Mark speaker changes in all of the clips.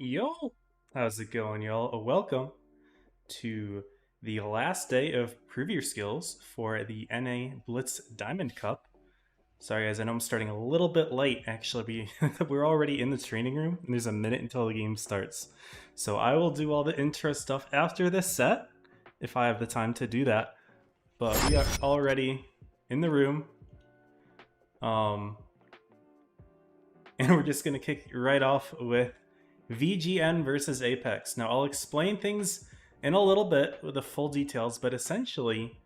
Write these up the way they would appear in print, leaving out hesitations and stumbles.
Speaker 1: Yo, how's it going, y'all? Welcome to the last day of preview skills for the NA Blitz Diamond Cup. Sorry guys, I know I'm starting a little bit late. Actually, we're already in the training room, and there's a minute until the game starts. So I will do all the intro stuff after this set, if I have the time to do that. But we are already in the room. And we're just going to kick right off with VGN versus Apex. Now, I'll explain things in a little bit with the full details, but essentially,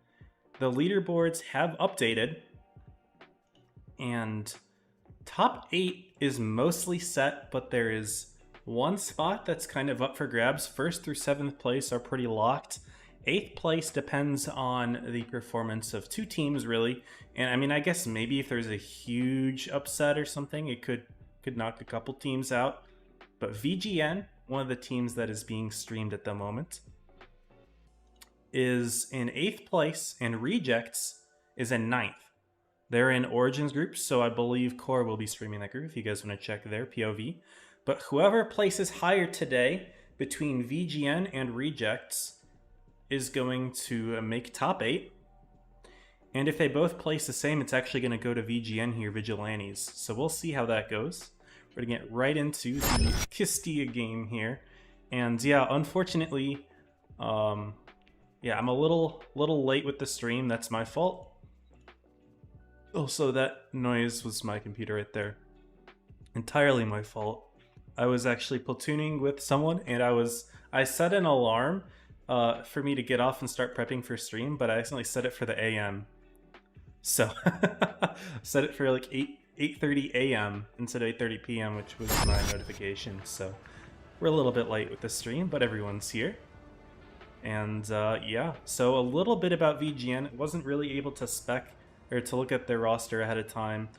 Speaker 1: the leaderboards have updated, and top 8 is mostly set, but there is one spot that's kind of up for grabs. 1st through 7th place are pretty locked. 8th place depends on the performance of 2 teams, really. And I mean, I guess maybe if there's a huge upset or something, it could knock a couple teams out. But VGN, one of the teams that is being streamed at the moment, is in 8th place, and Rejects is in 9th. They're in Origins groups, so I believe Core will be streaming that group if you guys want to check their POV. But whoever places higher today between VGN and Rejects is going to make top 8. And if they both place the same, it's actually going to go to VGN here, Vigilantes. So we'll see how that goes. We're going to get right into the Castilla game here. And yeah, unfortunately, yeah, I'm a little late with the stream. That's my fault. Also, that noise was my computer right there. Entirely my fault. I was actually platooning with someone, and I set an alarm for me to get off and start prepping for stream, but I accidentally set it for the AM. So, set it for like 8:30 AM instead of 8:30 PM, which was my notification. So, we're a little bit late with the stream, but everyone's here. And yeah, so a little bit about VGN. Wasn't really able to spec or to look at their roster ahead of time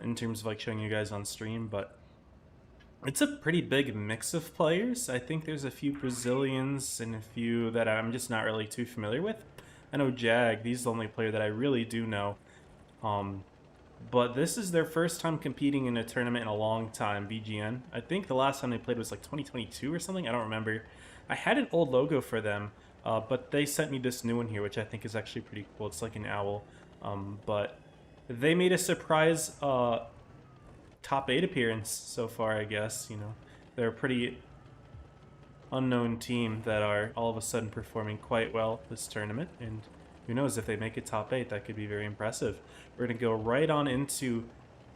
Speaker 1: in terms of like showing you guys on stream, but it's a pretty big mix of players. I think there's a few Brazilians and a few that I'm just not really too familiar with. I know Jag, he's the only player that I really do know. But this is their first time competing in a tournament in a long time, VGN. I think the last time they played was like 2022 or something, I don't remember. I had an old logo for them, but they sent me this new one here, which I think is actually pretty cool. It's like an owl. But they made a surprise top 8 appearance so far, I guess. You know, they're a pretty unknown team that are all of a sudden performing quite well this tournament, and who knows, if they make it top 8, that could be very impressive. We're going to go right on into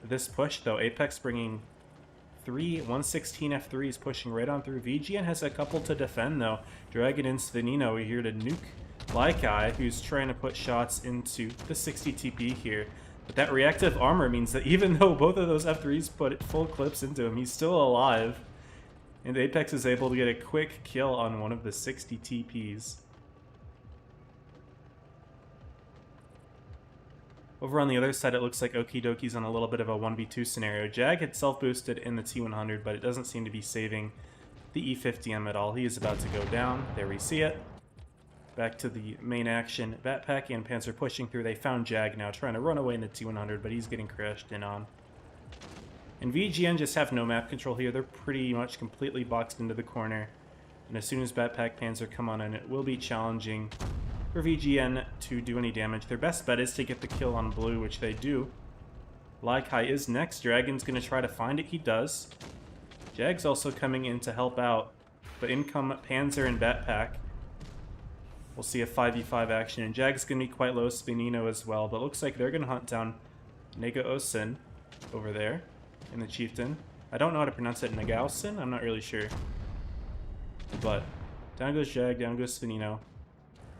Speaker 1: this push, though. Apex bringing 3 116 F3s, pushing right on through. VGN has a couple to defend, though. Dragon and Svenino are here to nuke Laikai, who's trying to put shots into the 60 TP here. But that reactive armor means that even though both of those F3s put full clips into him, he's still alive. And Apex is able to get a quick kill on one of the 60 TPs. Over on the other side, it looks like Okie Doki's on a little bit of a 1v2 scenario. Jag had self-boosted in the T100, but it doesn't seem to be saving the E50M at all. He is about to go down. There we see it. Back to the main action. Batpack and Panzer pushing through. They found Jag now, trying to run away in the T100, but he's getting crashed in on. And VGN just have no map control here. They're pretty much completely boxed into the corner. And as soon as Batpack Panzer come on in, it will be challenging for VGN to do any damage. Their best bet is to get the kill on blue, which they do. Laikai is next. Dragon's going to try to find it. He does. Jag's also coming in to help out. But in come Panzer and Batpack. We'll see a 5v5 action. And Jag's going to be quite low. Spinino as well. But it looks like they're going to hunt down Nega Osin over there in the Chieftain. I don't know how to pronounce it. Negausen? I'm not really sure. But down goes Jag. Down goes Spinino.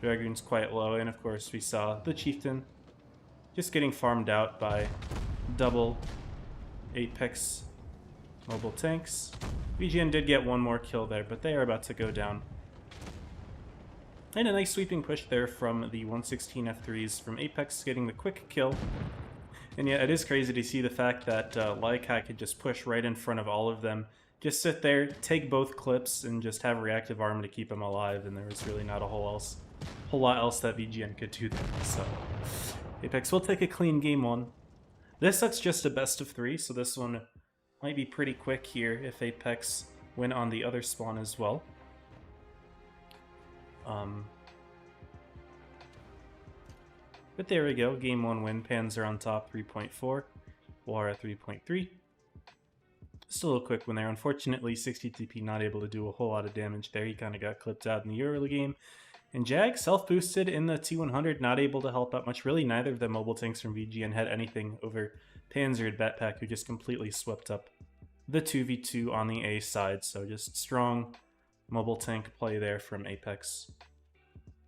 Speaker 1: Dragoon's quite low, and of course we saw the Chieftain just getting farmed out by double Apex mobile tanks. VGN did get one more kill there, but they are about to go down. And a nice sweeping push there from the 116 F3s from Apex, getting the quick kill. And yeah, it is crazy to see the fact that Laikai could just push right in front of all of them. Just sit there, take both clips, and just have reactive armor to keep him alive, and there was really not a whole lot else that VGN could do there. So Apex will take a clean game 1. This set's just a best of 3, so this one might be pretty quick here if Apex win on the other spawn as well. But there we go, game 1 win. Panzer on top, 3.4. Wara 3.3. Still a quick one there. Unfortunately, 60 TP not able to do a whole lot of damage there. He kind of got clipped out in the early game. And Jag self-boosted in the T100, not able to help out much. Really, neither of the mobile tanks from VGN had anything over Panzer and Batpack, who just completely swept up the 2v2 on the A side. So just strong mobile tank play there from Apex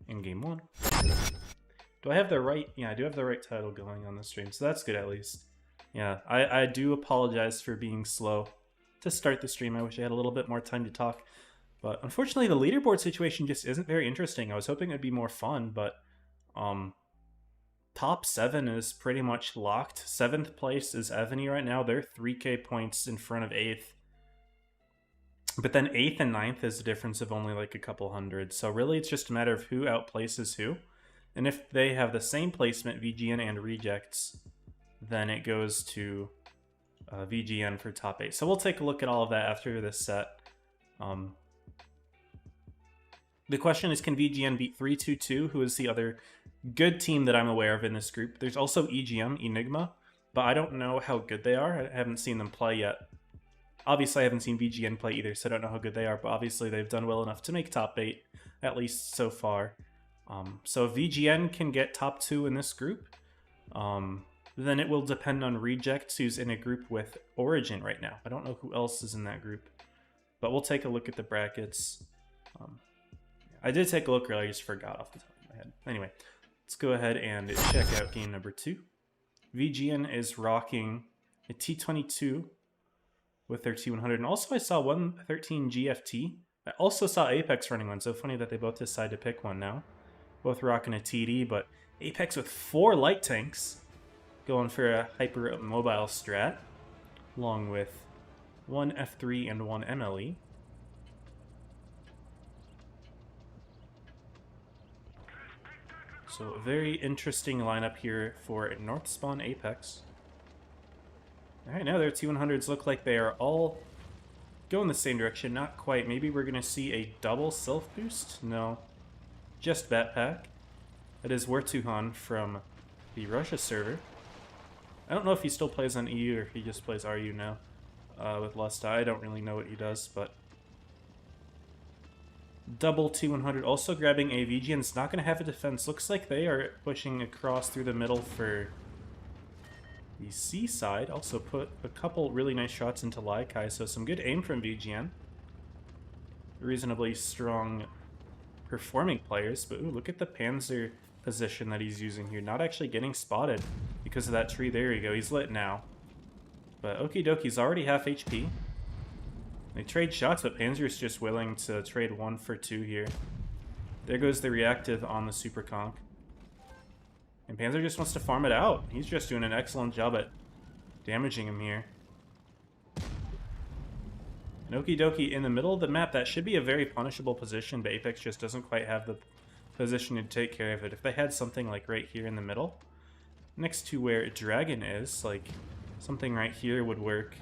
Speaker 1: in game 1. Do I have the right... Yeah, I do have the right title going on the stream, so that's good at least. Yeah, I do apologize for being slow to start the stream. I wish I had a little bit more time to talk. But unfortunately, the leaderboard situation just isn't very interesting. I was hoping it'd be more fun, but top 7 is pretty much locked. 7th place is Evany right now. They're 3k points in front of 8th. But then 8th and 9th is a difference of only like a couple hundred. So really, it's just a matter of who outplaces who. And if they have the same placement, VGN and Rejects, then it goes to VGN for top 8. So we'll take a look at all of that after this set. The question is, can VGN beat 322, who is the other good team that I'm aware of in this group? There's also EGM, Enigma, but I don't know how good they are. I haven't seen them play yet. Obviously, I haven't seen VGN play either, so I don't know how good they are, but obviously they've done well enough to make top 8, at least so far. So if VGN can get top 2 in this group, then it will depend on Rejects, who's in a group with Origin right now. I don't know who else is in that group, but we'll take a look at the brackets. I did take a look earlier, I just forgot off the top of my head. Anyway, let's go ahead and check out game number 2. VGN is rocking a T22 with their T100, and also I saw 113 GFT. I also saw Apex running one, so funny that they both decide to pick one now. Both rocking a TD, but Apex with 4 light tanks, going for a hyper mobile strat, along with 1 F3 and 1 MLE. So a very interesting lineup here for North Spawn Apex. Alright, now their T100s look like they are all going the same direction. Not quite. Maybe we're going to see a double self-boost? No. Just Batpack. That is Wertuhan from the Russia server. I don't know if he still plays on EU or if he just plays RU now with Lusta. I don't really know what he does, but... Double T100 also grabbing a VGN. It's not going to have a defense. Looks like they are pushing across through the middle for the C side. Also put a couple really nice shots into Laikai, so some good aim from VGN. Reasonably strong performing players, but ooh, look at the Panzer position that he's using here. Not actually getting spotted because of that tree. There you go. He's lit now. But okie dokie, he's already half HP. They trade shots, but Panzer's just willing to trade 1 for 2 here. There goes the reactive on the Super Conk. And Panzer just wants to farm it out. He's just doing an excellent job at damaging him here. And okie dokie in the middle of the map, that should be a very punishable position, but Apex just doesn't quite have the position to take care of it. If they had something like right here in the middle, next to where Dragon is, like something right here would work.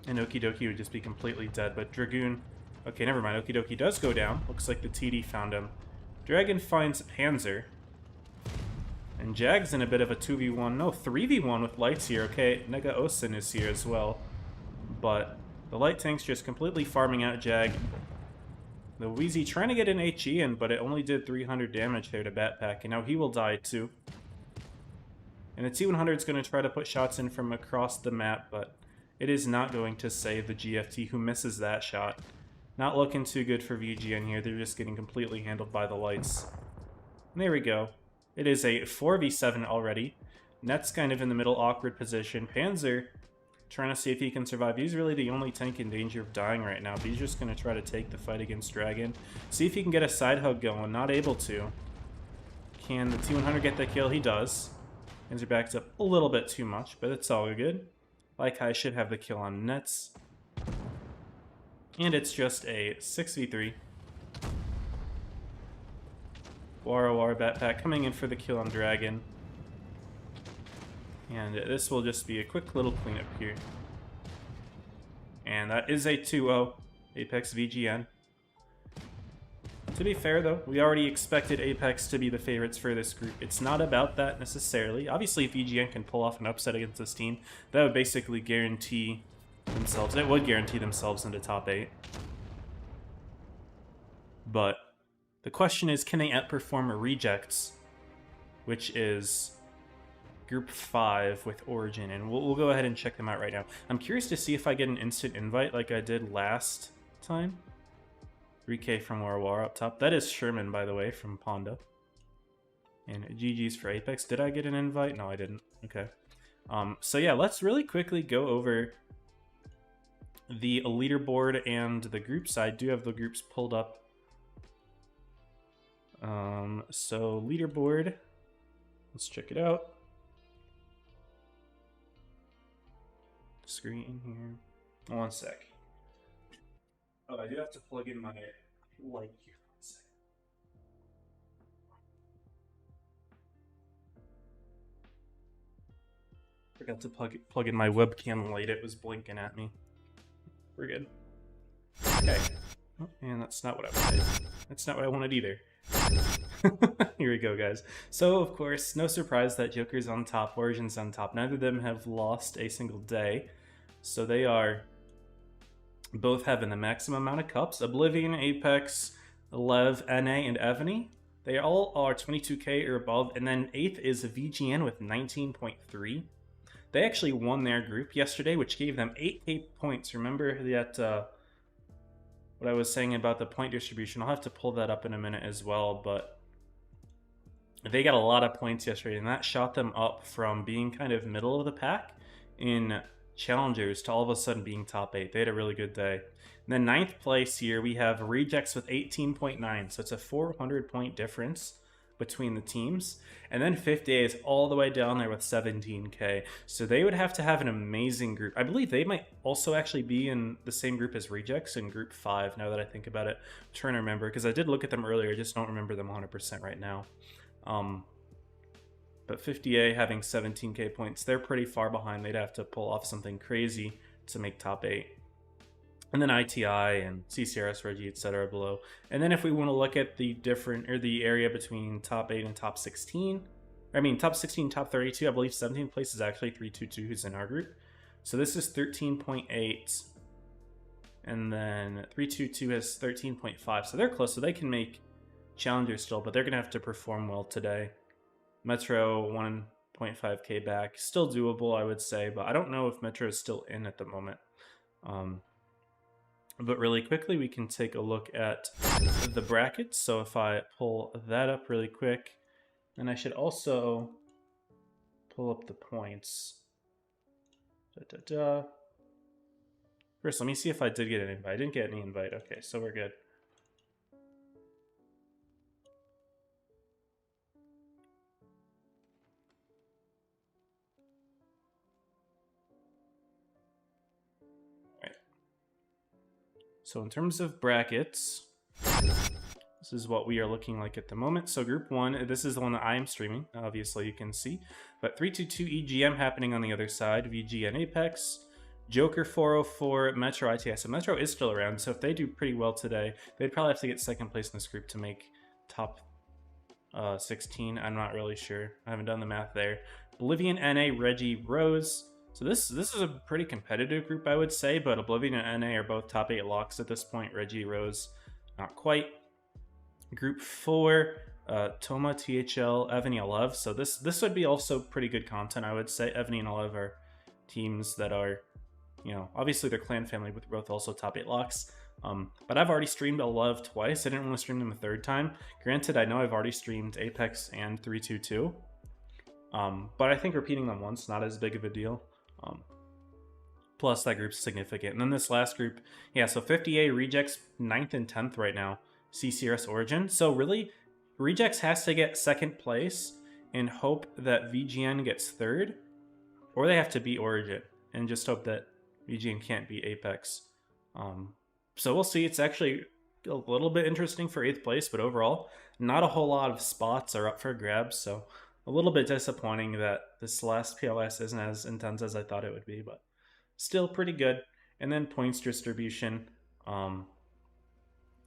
Speaker 1: And Okie Dokie would just be completely dead, but Dragoon... Okay, never mind. Okie Dokie does go down. Looks like the TD found him. Dragon finds Panzer. And Jag's in a bit of a 2v1. No, 3v1 with Lights here. Okay, Nega Osin is here as well. But the Light Tank's just completely farming out Jag. The Wheezy trying to get an HE in, but it only did 300 damage there to Batpack. And now he will die too. And the T100's going to try to put shots in from across the map, but... it is not going to save the GFT, who misses that shot. Not looking too good for VGN here. They're just getting completely handled by the Lights. And there we go. It is a 4v7 already. Net's kind of in the middle, awkward position. Panzer trying to see if he can survive. He's really the only tank in danger of dying right now. But he's just going to try to take the fight against Dragon. See if he can get a side hug going. Not able to. Can the T100 get the kill? He does. Panzer backs up a little bit too much, but it's all good. Laikai should have the kill on Nets. And it's just a 6v3. Wara Batpack coming in for the kill on Dragon. And this will just be a quick little cleanup here. And that is a 2-0. Apex VGN To be fair, though, we already expected Apex to be the favorites for this group. It's not about that necessarily. Obviously, if VGN can pull off an upset against this team, that would basically guarantee themselves. It would guarantee themselves into top 8. But the question is, can they outperform Rejects, which is Group 5 with Origin? And we'll go ahead and check them out right now. I'm curious to see if I get an instant invite like I did last time. 3K from Warwar up top. That is Sherman, by the way, from Ponda. And GG's for Apex. Did I get an invite? No, I didn't. Okay. So yeah, let's really quickly go over the leaderboard and the groups. I do have the groups pulled up. So leaderboard, let's check it out. Screen here. 1 sec. Oh, I do have to plug in my light here. 1 sec. Forgot to plug in my webcam light. It was blinking at me. We're good. Okay. Oh, and that's not what I wanted. That's not what I wanted either. Here we go, guys. So, of course, no surprise that Joker's on top, Origin's on top. Neither of them have lost a single day. So they are both having the maximum amount of cups. Oblivion, Apex, Lev, NA, and Evany. They all are 22k or above. And then 8th is VGN with 19.3. They actually won their group yesterday, which gave them 8k points. Remember that what I was saying about the point distribution? I'll have to pull that up in a minute as well, but they got a lot of points yesterday, and that shot them up from being kind of middle of the pack in challengers to all of a sudden being top 8. They had a really good day. And then 9th place here, we have Rejects with 18.9, so it's a 400-point difference between the teams. And then 50A is all the way down there with 17k. So they would have to have an amazing group. I believe they might also actually be in the same group as Rejects in Group 5, now that I think about it. I'm trying to remember, because I did look at them earlier, I just don't remember them 100% right now. But 50A having 17k points, they're pretty far behind. They'd have to pull off something crazy to make top 8. And then ITI and CCRS, Reggie, etc. below. And then if we want to look at the the area between top 8 and top 16, top 16, top 32, I believe 17th place is actually 322, who's in our group. So this is 13.8. And then 322 has 13.5. So they're close, so they can make challengers still, but they're going to have to perform well today. Metro 1.5k back. Still doable, I would say, but I don't know if Metro is still in at the moment. But really quickly, we can take a look at the brackets. So if I pull that up really quick, then I should also pull up the points. First, let me see if I did get an invite. I didn't get any invite. Okay, so we're good. So in terms of brackets, this is what we are looking like at the moment. So Group 1, this is the one that I am streaming, obviously you can see. But 322 EGM happening on the other side, VGN Apex, Joker 404, Metro ITS. So Metro is still around, so if they do pretty well today, they'd probably have to get second place in this group to make top 16. I'm not really sure. I haven't done the math there. Oblivion, NA, Reggie, Rose. So this is a pretty competitive group, I would say, but Oblivion and NA are both top 8 locks at this point. Reggie, Rose, not quite. Group 4, Toma, THL, Evany, Alev. So this would be also pretty good content, I would say. Evany and Alev are teams that are, obviously they're clan family, but they're both also top 8 locks. But I've already streamed Alev twice. I didn't want to stream them a third time. Granted, I know I've already streamed Apex and 322. But I think repeating them once, not as big of a deal. Plus that group's significant. And then this last group, yeah, so 50A Rejects 9th and 10th right now, CCRS Origin. So really, Rejects has to get second place and hope that VGN gets third, or they have to beat Origin and just hope that VGN can't beat Apex. So we'll see. It's actually a little bit interesting for 8th place, but overall, not a whole lot of spots are up for grabs, so a little bit disappointing that this last PYS isn't as intense as I thought it would be, but still pretty good. And then points distribution.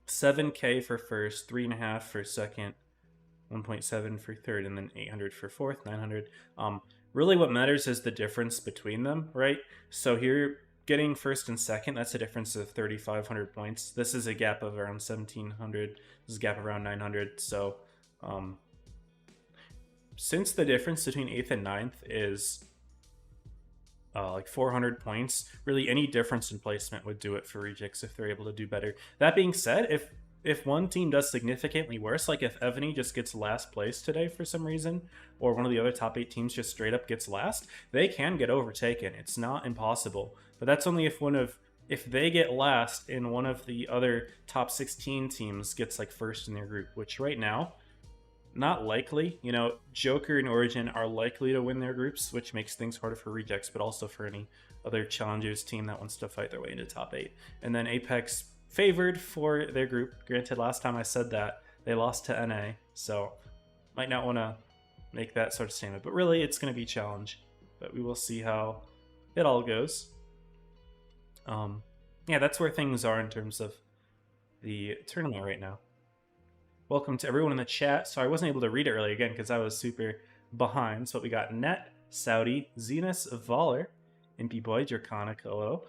Speaker 1: 7K for first, 3.5 for second, 1.7 for third, and then 800 for fourth, 900. Really what matters is the difference between them, right? So here, getting first and second, that's a difference of 3,500 points. This is a gap of around 1,700. This is a gap of around 900. So since the difference between 8th and 9th is like 400 points, really any difference in placement would do it for Rejects if they're able to do better. That being said, if one team does significantly worse, like if Evany just gets last place today for some reason, or one of the other top 8 teams just straight up gets last, they can get overtaken. It's not impossible, but that's only if they get last and one of the other top 16 teams gets like first in their group, which right now, not likely. You know, Joker and Origin are likely to win their groups, which makes things harder for Rejects, but also for any other Challengers team that wants to fight their way into top 8. And then Apex favored for their group. Granted, last time I said that, they lost to NA, so might not want to make that sort of statement. But really, it's going to be Challenge. But we will see how it all goes. Yeah, that's where things are in terms of the tournament right now. Welcome to everyone in the chat. So I wasn't able to read it earlier again because I was super behind. So we got Net, Saudi, Zenus, Valer, Impy Boy, Draconic, hello,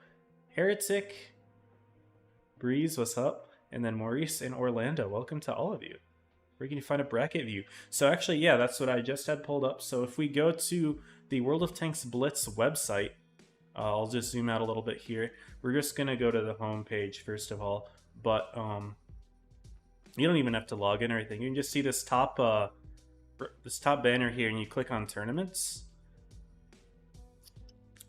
Speaker 1: Heretic, Breeze, what's up? And then Maurice and Orlando. Welcome to all of you. Where can you find a bracket view? So actually, yeah, that's what I just had pulled up. So if we go to the World of Tanks Blitz website, I'll just zoom out a little bit here. We're just going to go to the home page first of all. But you don't even have to log in or anything. You can just see this top banner here, and you click on tournaments.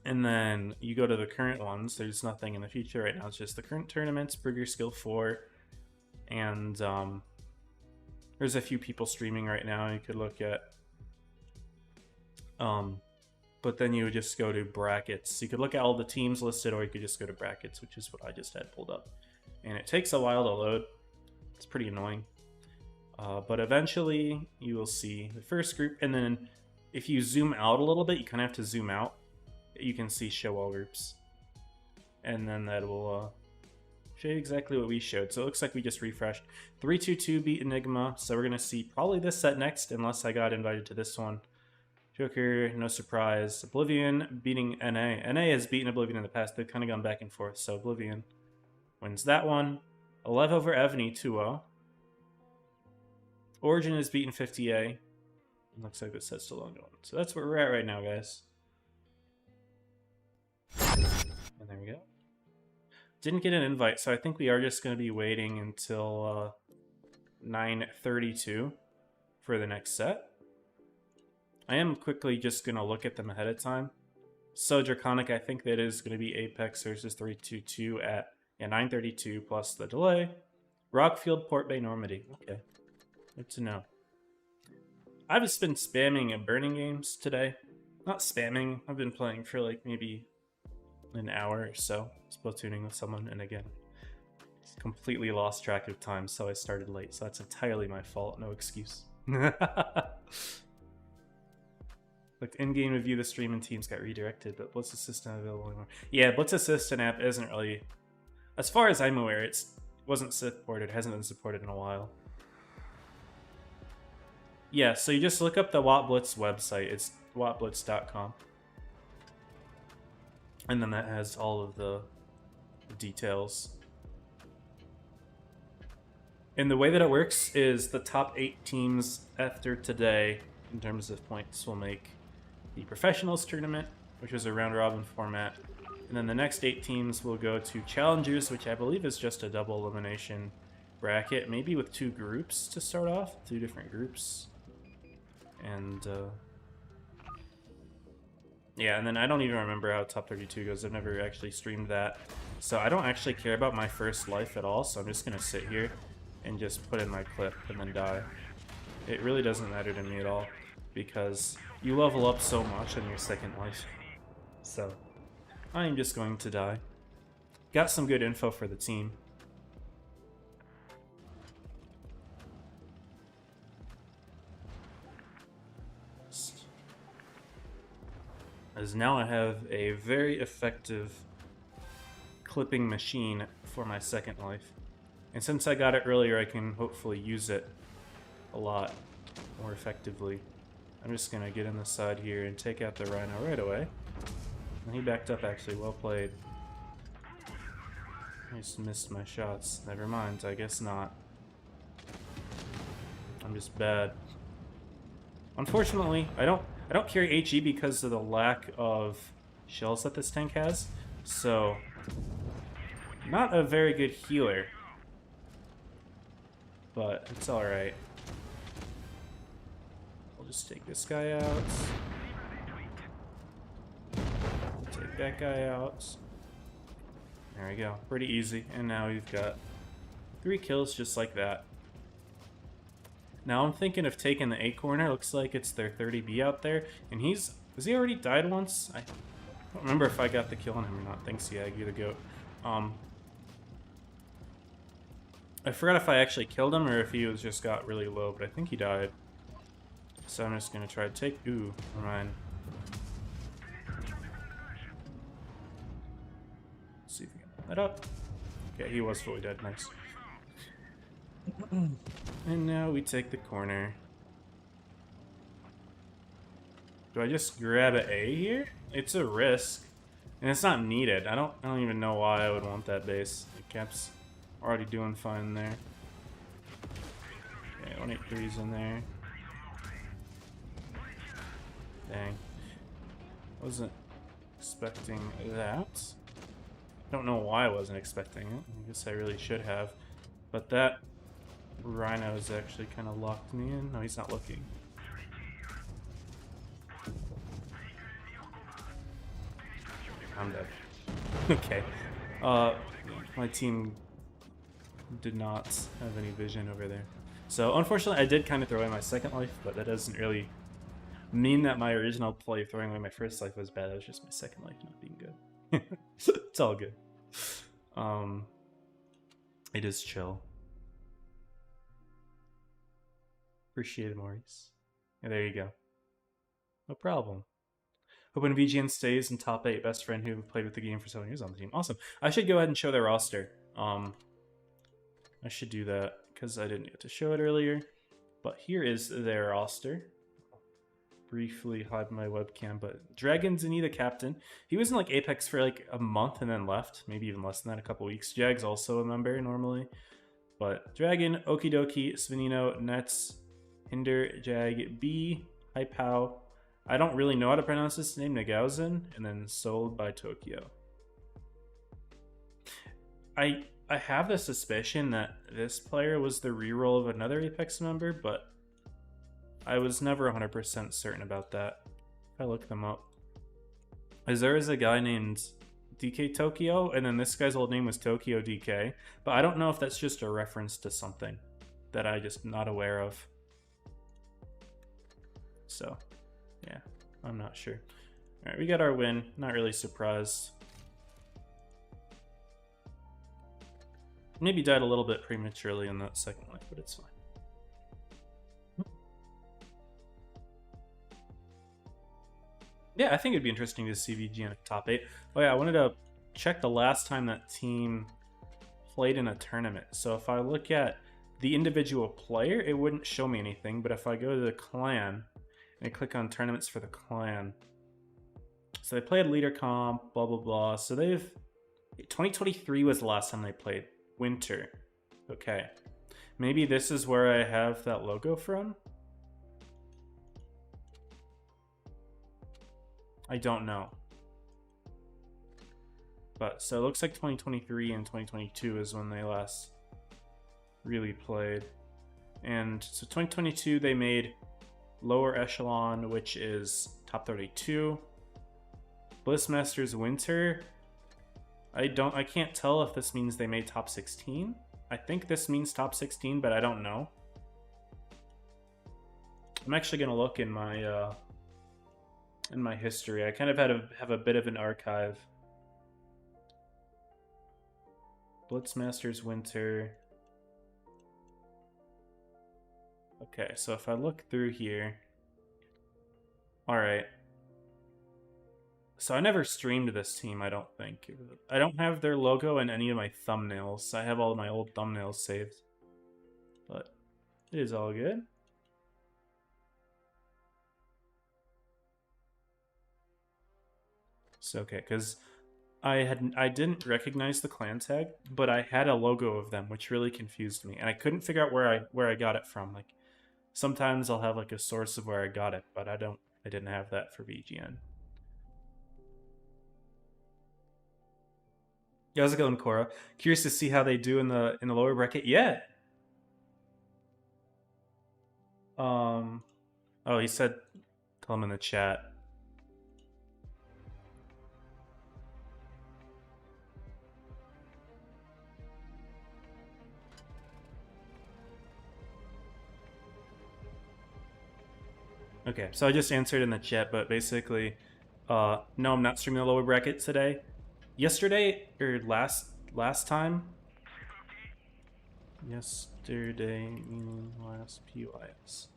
Speaker 1: And then you go to the current ones. There's nothing in the future right now. It's just the current tournaments, Burger Skill 4. And there's a few people streaming right now you could look at. But then you would just go to brackets. You could look at all the teams listed, or you could just go to brackets, which is what I just had pulled up. And it takes a while to load. It's pretty annoying. But eventually you will see the first group. And then if you zoom out a little bit, you kind of have to zoom out. You can see show all groups. And then that will show you exactly what we showed. So it looks like we just refreshed. 322 beat Enigma. So we're going to see probably this set next, unless I got invited to this one. Joker, no surprise. Oblivion beating NA. NA has beaten Oblivion in the past. They've kind of gone back and forth. So Oblivion wins that one. 11 over Evany, 2-0. Origin has beaten 50A. Looks like this set's still ongoing. So that's where we're at right now, guys. And there we go. Didn't get an invite, so I think we are just going to be waiting until 9:32 for the next set. I am quickly just going to look at them ahead of time. So Draconic, I think that is going to be Apex versus 322 at 9:32 plus the delay. Rockfield, Port Bay, Normandy. Okay, good to know. I've just been spamming burning games today. Not spamming, I've been playing for like maybe an hour or so, Splatooning with someone, and again, completely lost track of time, so I started late, so that's entirely my fault, no excuse. Like, in-game review, the stream and teams got redirected, but Blitz Assistant available anymore. Yeah, Blitz Assistant app isn't really, as far as I'm aware, it wasn't supported, hasn't been supported in a while. Yeah, so you just look up the WattBlitz website, it's wattblitz.com. And then that has all of the details. And the way that it works is the top 8 teams after today, in terms of points, will make the Professionals tournament, which was a round-robin format. And then the next 8 teams will go to Challengers, which I believe is just a double elimination bracket, maybe with 2 groups to start off, 2 different groups. And yeah, and then I don't even remember how Top 32 goes. I've never actually streamed that. So I don't actually care about my first life at all, so I'm just going to sit here and just put in my clip and then die. It really doesn't matter to me at all, because you level up so much on your second life. So I'm just going to die. Got some good info for the team. As now I have a very effective clipping machine for my second life. And since I got it earlier, I can hopefully use it a lot more effectively. I'm just going to get in the side here and take out the Rhino right away. And he backed up, actually. Well played. I just missed my shots. Never mind, I guess not. I'm just bad. Unfortunately, I don't carry HE because of the lack of shells that this tank has. So, not a very good healer. But it's alright. We'll just take this guy out. Take that guy out. There we go. Pretty easy. And now we've got 3 kills just like that. Now I'm thinking of taking the A corner. Looks like it's their 30B out there. And has he already died once? I don't remember if I got the kill on him or not. Thanks, yeah, you're the goat. I forgot if I actually killed him or if he was just got really low, but I think he died. So I'm just gonna try to take. Ooh, never mind. Let's see if we can put that up. Okay, he was fully dead. Nice. And now we take the corner. Do I just grab an A here? It's a risk, and it's not needed. I don't even know why I would want that base. The cap's already doing fine there. Okay, 183's in there. Dang. Wasn't expecting that. Don't know why I wasn't expecting it. I guess I really should have. But that Rhino's actually kind of locked me in. No, he's not looking. I'm dead. Okay. My team did not have any vision over there. So, unfortunately, I did kind of throw away my second life, but that doesn't really mean that my original play throwing away my first life was bad. It was just my second life not being good. It's all good. It is chill. Appreciate it, Maurice. Yeah, there you go. No problem. Hoping VGN stays in top 8. Best friend who played with the game for 7 years on the team. Awesome. I should go ahead and show their roster. I should do that because I didn't get to show it earlier. But here is their roster. Briefly hide my webcam, but Dragon's the captain. He was in like Apex for like a month and then left. Maybe even less than that, a couple weeks. Jag's also a member normally. But Dragon, Okidoki, Svenino, Nets, Hinder, Jag, B, Hypow. I don't really know how to pronounce this name, Nagauzen, and then sold by Tokyo. I have the suspicion that this player was the reroll of another Apex member, but I was never 100% certain about that. If I look them up. As there is a guy named DK Tokyo, and then this guy's old name was Tokyo DK, but I don't know if that's just a reference to something that I just not aware of. So, yeah, I'm not sure. Alright, we got our win. Not really surprised. Maybe died a little bit prematurely in that second life, but it's fine. Yeah, I think it'd be interesting to see VG in a top 8. Oh yeah, I wanted to check the last time that team played in a tournament. So if I look at the individual player, it wouldn't show me anything. But if I go to the clan and click on tournaments for the clan, so they played leader comp, blah blah blah. So 2023 was the last time they played. Winter. Okay, maybe this is where I have that logo from. I don't know. But so it looks like 2023 and 2022 is when they last really played. And so 2022 they made lower echelon, which is top 32. Blissmasters Winter. I can't tell if this means they made top 16. I think this means top 16, but I don't know. I'm actually gonna look in my history. I kind of have a bit of an archive. Blitzmasters Winter. Okay, so if I look through here, all right. So I never streamed this team, I don't think. I don't have their logo in any of my thumbnails. I have all of my old thumbnails saved. But it is all good. So okay, because I didn't recognize the clan tag, but I had a logo of them, which really confused me, and I couldn't figure out where I got it from. Like sometimes I'll have like a source of where I got it, but I didn't have that for VGN. Yeah, how's it going, Cora? Curious to see how they do in the lower bracket. Yeah. Oh, he said, tell him in the chat. Okay, so I just answered in the chat, but basically, no, I'm not streaming the lower bracket today. Yesterday, or last time? Yesterday, meaning last PYS.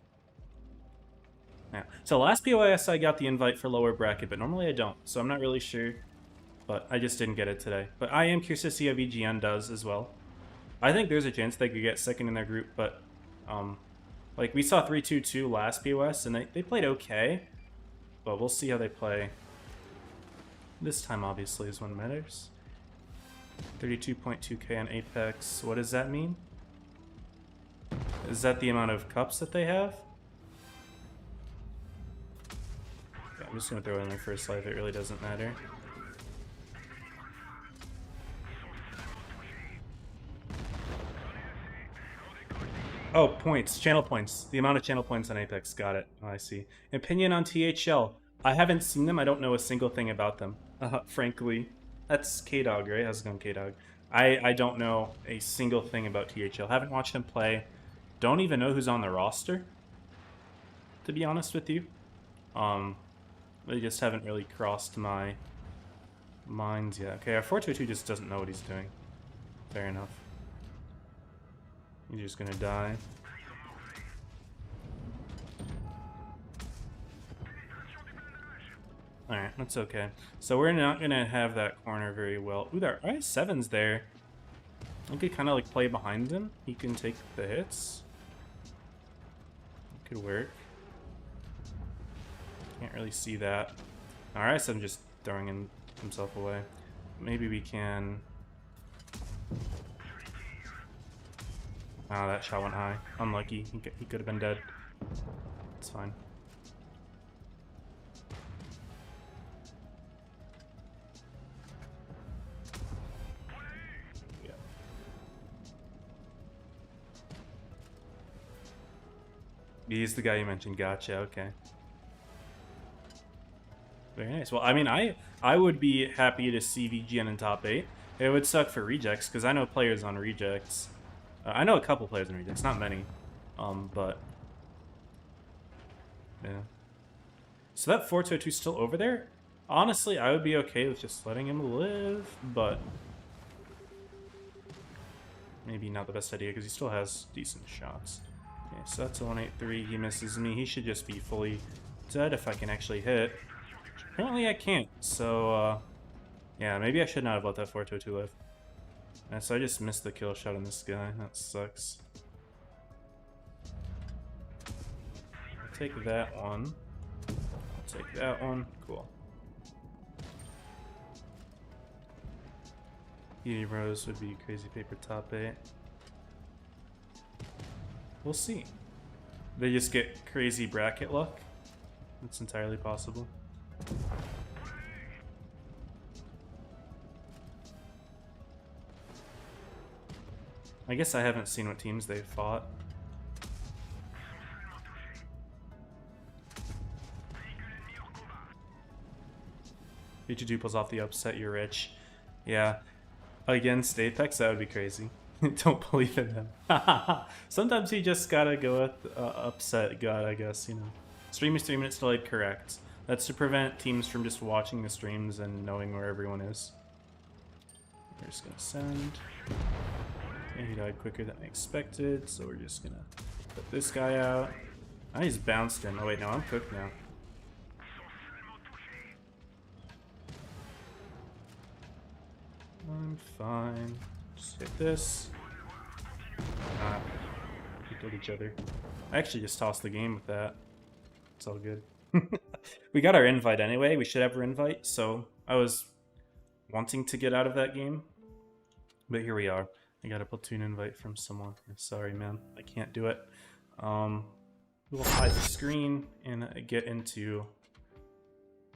Speaker 1: Yeah, so last PYS I got the invite for lower bracket, but normally I don't, so I'm not really sure. But I just didn't get it today. But I am curious to see how VGN does as well. I think there's a chance they could get second in their group, but like we saw 3-2-2 last POS, and they played okay, but we'll see how they play. This time, obviously, is what matters. 32.2k on Apex. What does that mean? Is that the amount of cups that they have? Yeah, I'm just gonna throw it in their first life. It really doesn't matter. Oh, points. Channel points. The amount of channel points on Apex. Got it. Oh, I see. Opinion on THL. I haven't seen them. I don't know a single thing about them. Frankly. That's K-Dog, right? How's it going, K-Dog? I don't know a single thing about THL. Haven't watched them play. Don't even know who's on the roster, to be honest with you. They just haven't really crossed my minds yet. Okay, our 422 just doesn't know what he's doing. Fair enough. You're just gonna die. Alright, that's okay. So we're not gonna have that corner very well. Ooh, there I7's there. I could kind of like play behind him. He can take the hits. It could work. Can't really see that. Alright, so I'm just throwing himself away. Maybe we can... Oh, that shot went high. Unlucky. He could have been dead. It's fine. Yeah. He's the guy you mentioned. Gotcha. Okay. Very nice. Well, I mean, I would be happy to see VGN in top 8. It would suck for rejects because I know players on rejects. I know a couple players in rejects, not many, but yeah. So that 422 still over there? Honestly, I would be okay with just letting him live, but maybe not the best idea because he still has decent shots. Okay, so that's a 183. He misses me. He should just be fully dead if I can actually hit. Apparently I can't, so yeah, maybe I should not have let that 422 live. And so I just missed the kill shot on this guy. That sucks. I'll take that one. I'll take that one. Cool. Rose would be crazy paper top 8. We'll see. They just get crazy bracket luck. That's entirely possible. I guess I haven't seen what teams they've fought. If you pulls off the upset, you're rich. Yeah. Against Apex, that would be crazy. Don't believe in him. Sometimes you just gotta go with upset god, I guess, you know. Stream is 3 minutes delayed, correct. That's to prevent teams from just watching the streams and knowing where everyone is. We're just gonna send. He died quicker than I expected, so we're just gonna put this guy out. I just bounced him. Oh wait, no, I'm cooked now. fine. Just hit this. Ah, we killed each other. I actually just tossed the game with that. It's all good. We got our invite anyway. We should have our invite, so I was wanting to get out of that game. But here we are. I got a platoon invite from someone. Sorry, man. I can't do it. We'll hide the screen and get into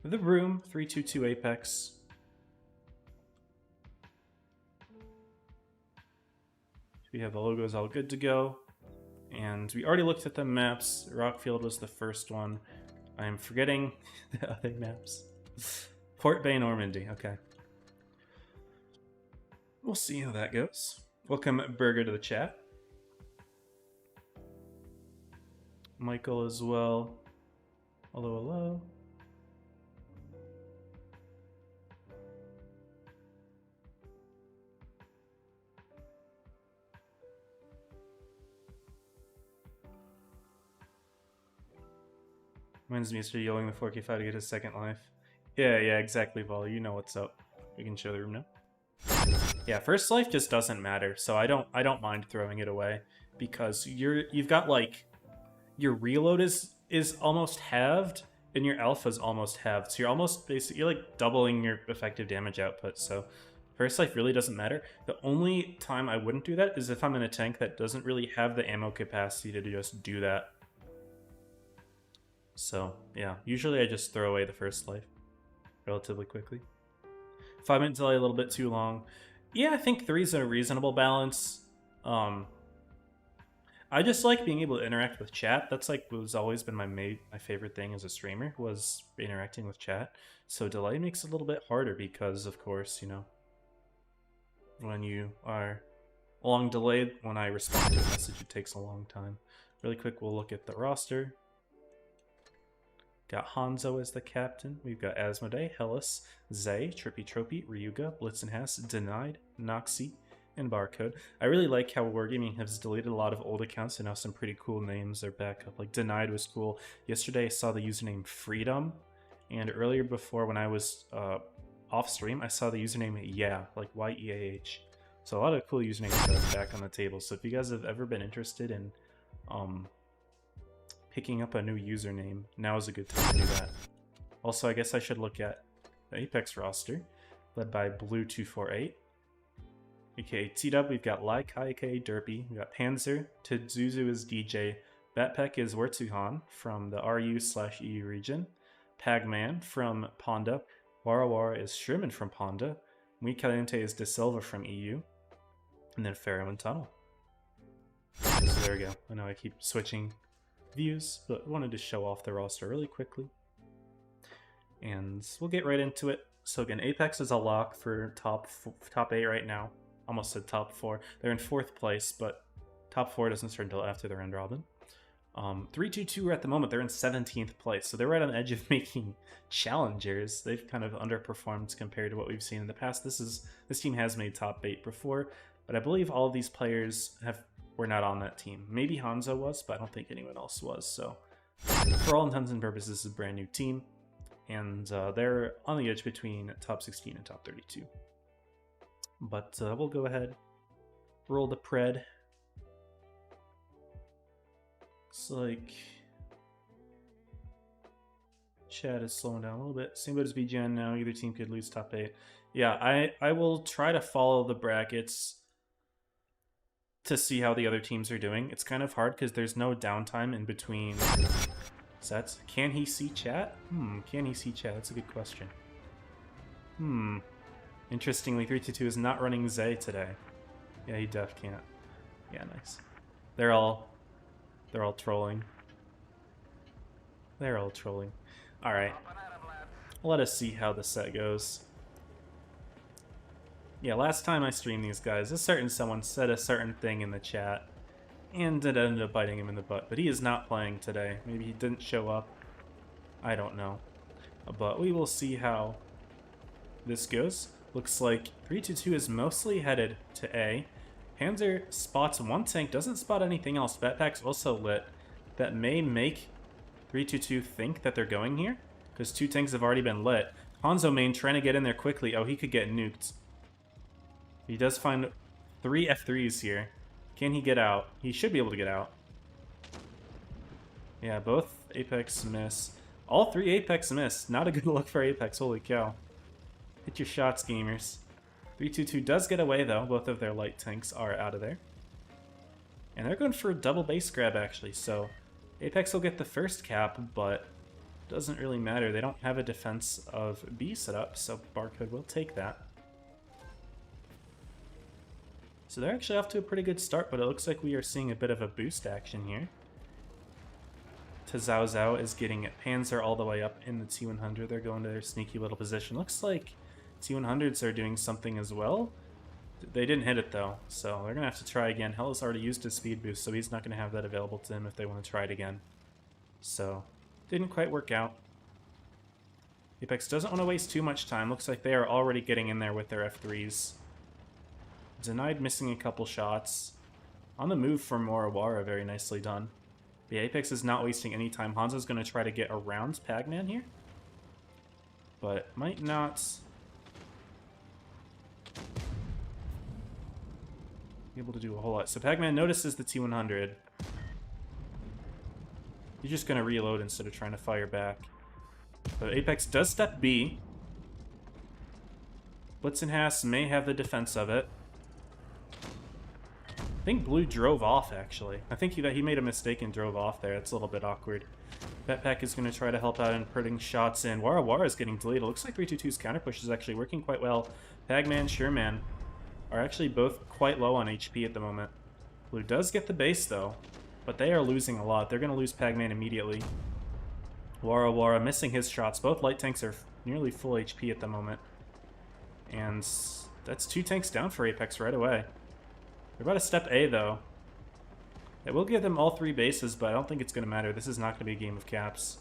Speaker 1: the room. 322 Apex. We have the logos all good to go. And we already looked at the maps. Rockfield was the first one. I'm forgetting the other maps. Port Bay, Normandy. Okay. We'll see how that goes. Welcome, Burger, to the chat. Michael as well. Hello, hello. Reminds me of yelling the 4K5 to get his second life. Yeah, exactly, Vol. You know what's up. We can show the room now. Yeah, first life just doesn't matter, so I don't mind throwing it away because you've got like your reload is almost halved and your alpha's almost halved, so you're almost basically you're like doubling your effective damage output. So first life really doesn't matter. The only time I wouldn't do that is if I'm in a tank that doesn't really have the ammo capacity to just do that. So yeah, usually I just throw away the first life relatively quickly. 5-minute delay a little bit too long. Yeah, I think 3 is a reasonable balance. I just like being able to interact with chat. That's like was always been my favorite thing as a streamer was interacting with chat. So delay makes it a little bit harder because, of course, you know, when you are long delayed, when I respond to a message, it takes a long time. Really quick, we'll look at the roster. Got Hanzo as the captain. We've got Asmodee, Hellas, Zay, Trippy Tropy, Ryuga, Blitz and Hess, Denied, Noxy, and Barcode. I really like how Wargaming has deleted a lot of old accounts and now some pretty cool names are back up. Like Denied was cool. Yesterday I saw the username Freedom, and earlier before when I was off stream I saw the username Yeah, like Y-E-A-H. So a lot of cool usernames are back on the table. So if you guys have ever been interested in picking up a new username, now is a good time to do that. Also, I guess I should look at the Apex roster, led by Blue248, aka T-Dub. We've got Lai Kai, aka Derpy. We've got Panzer, Tidzuzu is DJ, Batpek is Wertuhan from the RU/EU region, Pagman from Ponda, Warawara is Shriman from Ponda, Muy Caliente is De Silva from EU, and then Pharaoh and Tunnel. So there we go. I know I keep switching views, but wanted to show off the roster really quickly. And we'll get right into it. So again, Apex is a lock for top 8 right now. Almost said top 4. They're in 4th place, but top 4 doesn't start until after the round robin. 322 at the moment, they're in 17th place, so they're right on the edge of making challengers. They've kind of underperformed compared to what we've seen in the past. This team has made top 8 before, but I believe all of these players were not on that team. Maybe Hanzo was, but I don't think anyone else was. So for all intents and purposes, this is a brand new team, and they're on the edge between top 16 and top 32. But we'll go ahead, roll the pred. Looks like chat is slowing down a little bit. Same boat as BGN now. Either team could lose top 8. Yeah, I will try to follow the brackets to see how the other teams are doing. It's kind of hard because there's no downtime in between sets. Can he see chat? Can he see chat? That's a good question. Interestingly, 322 is not running Zay today. Yeah, he def can't. Yeah, nice. They're all trolling. They're all trolling. Alright. Let us see how the set goes. Yeah, last time I streamed these guys, someone said a certain thing in the chat, and it ended up biting him in the butt. But he is not playing today. Maybe he didn't show up. I don't know. But we will see how this goes. Looks like 322 is mostly headed to A. Panzer spots one tank, doesn't spot anything else. Batpack's also lit. That may make 322 think that they're going here, because 2 tanks have already been lit. Hanzo main trying to get in there quickly. Oh, he could get nuked. He does find 3 F3s here. Can he get out? He should be able to get out. Yeah, both Apex miss. All 3 Apex miss. Not a good look for Apex, holy cow. Hit your shots, gamers. 322 does get away, though. Both of their light tanks are out of there. And they're going for a double base grab, actually, so Apex will get the first cap, but doesn't really matter. They don't have a defense of B set up, so Barcode will take that. So they're actually off to a pretty good start, but it looks like we are seeing a bit of a boost action here. Zhao Zhao is getting Panzer all the way up in the T100. They're going to their sneaky little position. Looks like T100s are doing something as well. They didn't hit it though, so they're going to have to try again. Hell has already used his speed boost, so he's not going to have that available to him if they want to try it again. So, didn't quite work out. Apex doesn't want to waste too much time. Looks like they are already getting in there with their F3s. Denied missing a couple shots. On the move for Morawara, very nicely done. The Apex is not wasting any time. Hanzo's going to try to get around Pagman here, but might not be able to do a whole lot. So Pagman notices the T100. He's just going to reload instead of trying to fire back. But Apex does step B. Blitz and Haas may have the defense of it. I think Blue drove off, actually. I think he made a mistake and drove off there. It's a little bit awkward. Betpack is going to try to help out in putting shots in. Wara is getting delayed. It looks like 322's counter push is actually working quite well. Pagman, Sureman are actually both quite low on HP at the moment. Blue does get the base, though, but they are losing a lot. They're going to lose Pagman immediately. Wara missing his shots. Both light tanks are nearly full HP at the moment. And that's 2 tanks down for Apex right away. They're about to step A, though. It will give them all 3 bases, but I don't think it's going to matter. This is not going to be a game of caps.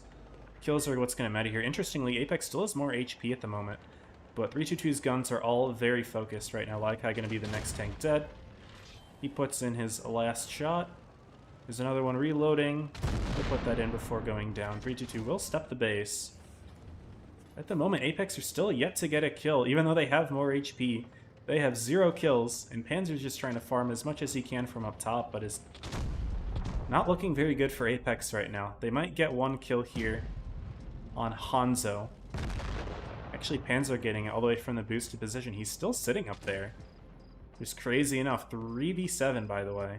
Speaker 1: Kills are what's going to matter here. Interestingly, Apex still has more HP at the moment, but 322's guns are all very focused right now. Laikai going to be the next tank dead. He puts in his last shot. There's another one reloading. He'll put that in before going down. 322 will step the base. At the moment, Apex are still yet to get a kill, even though they have more HP. They have 0 kills, and Panzer's just trying to farm as much as he can from up top, but is not looking very good for Apex right now. They might get 1 kill here on Hanzo. Actually, Panzer getting it all the way from the boosted position. He's still sitting up there. Just crazy enough. 3v7, by the way.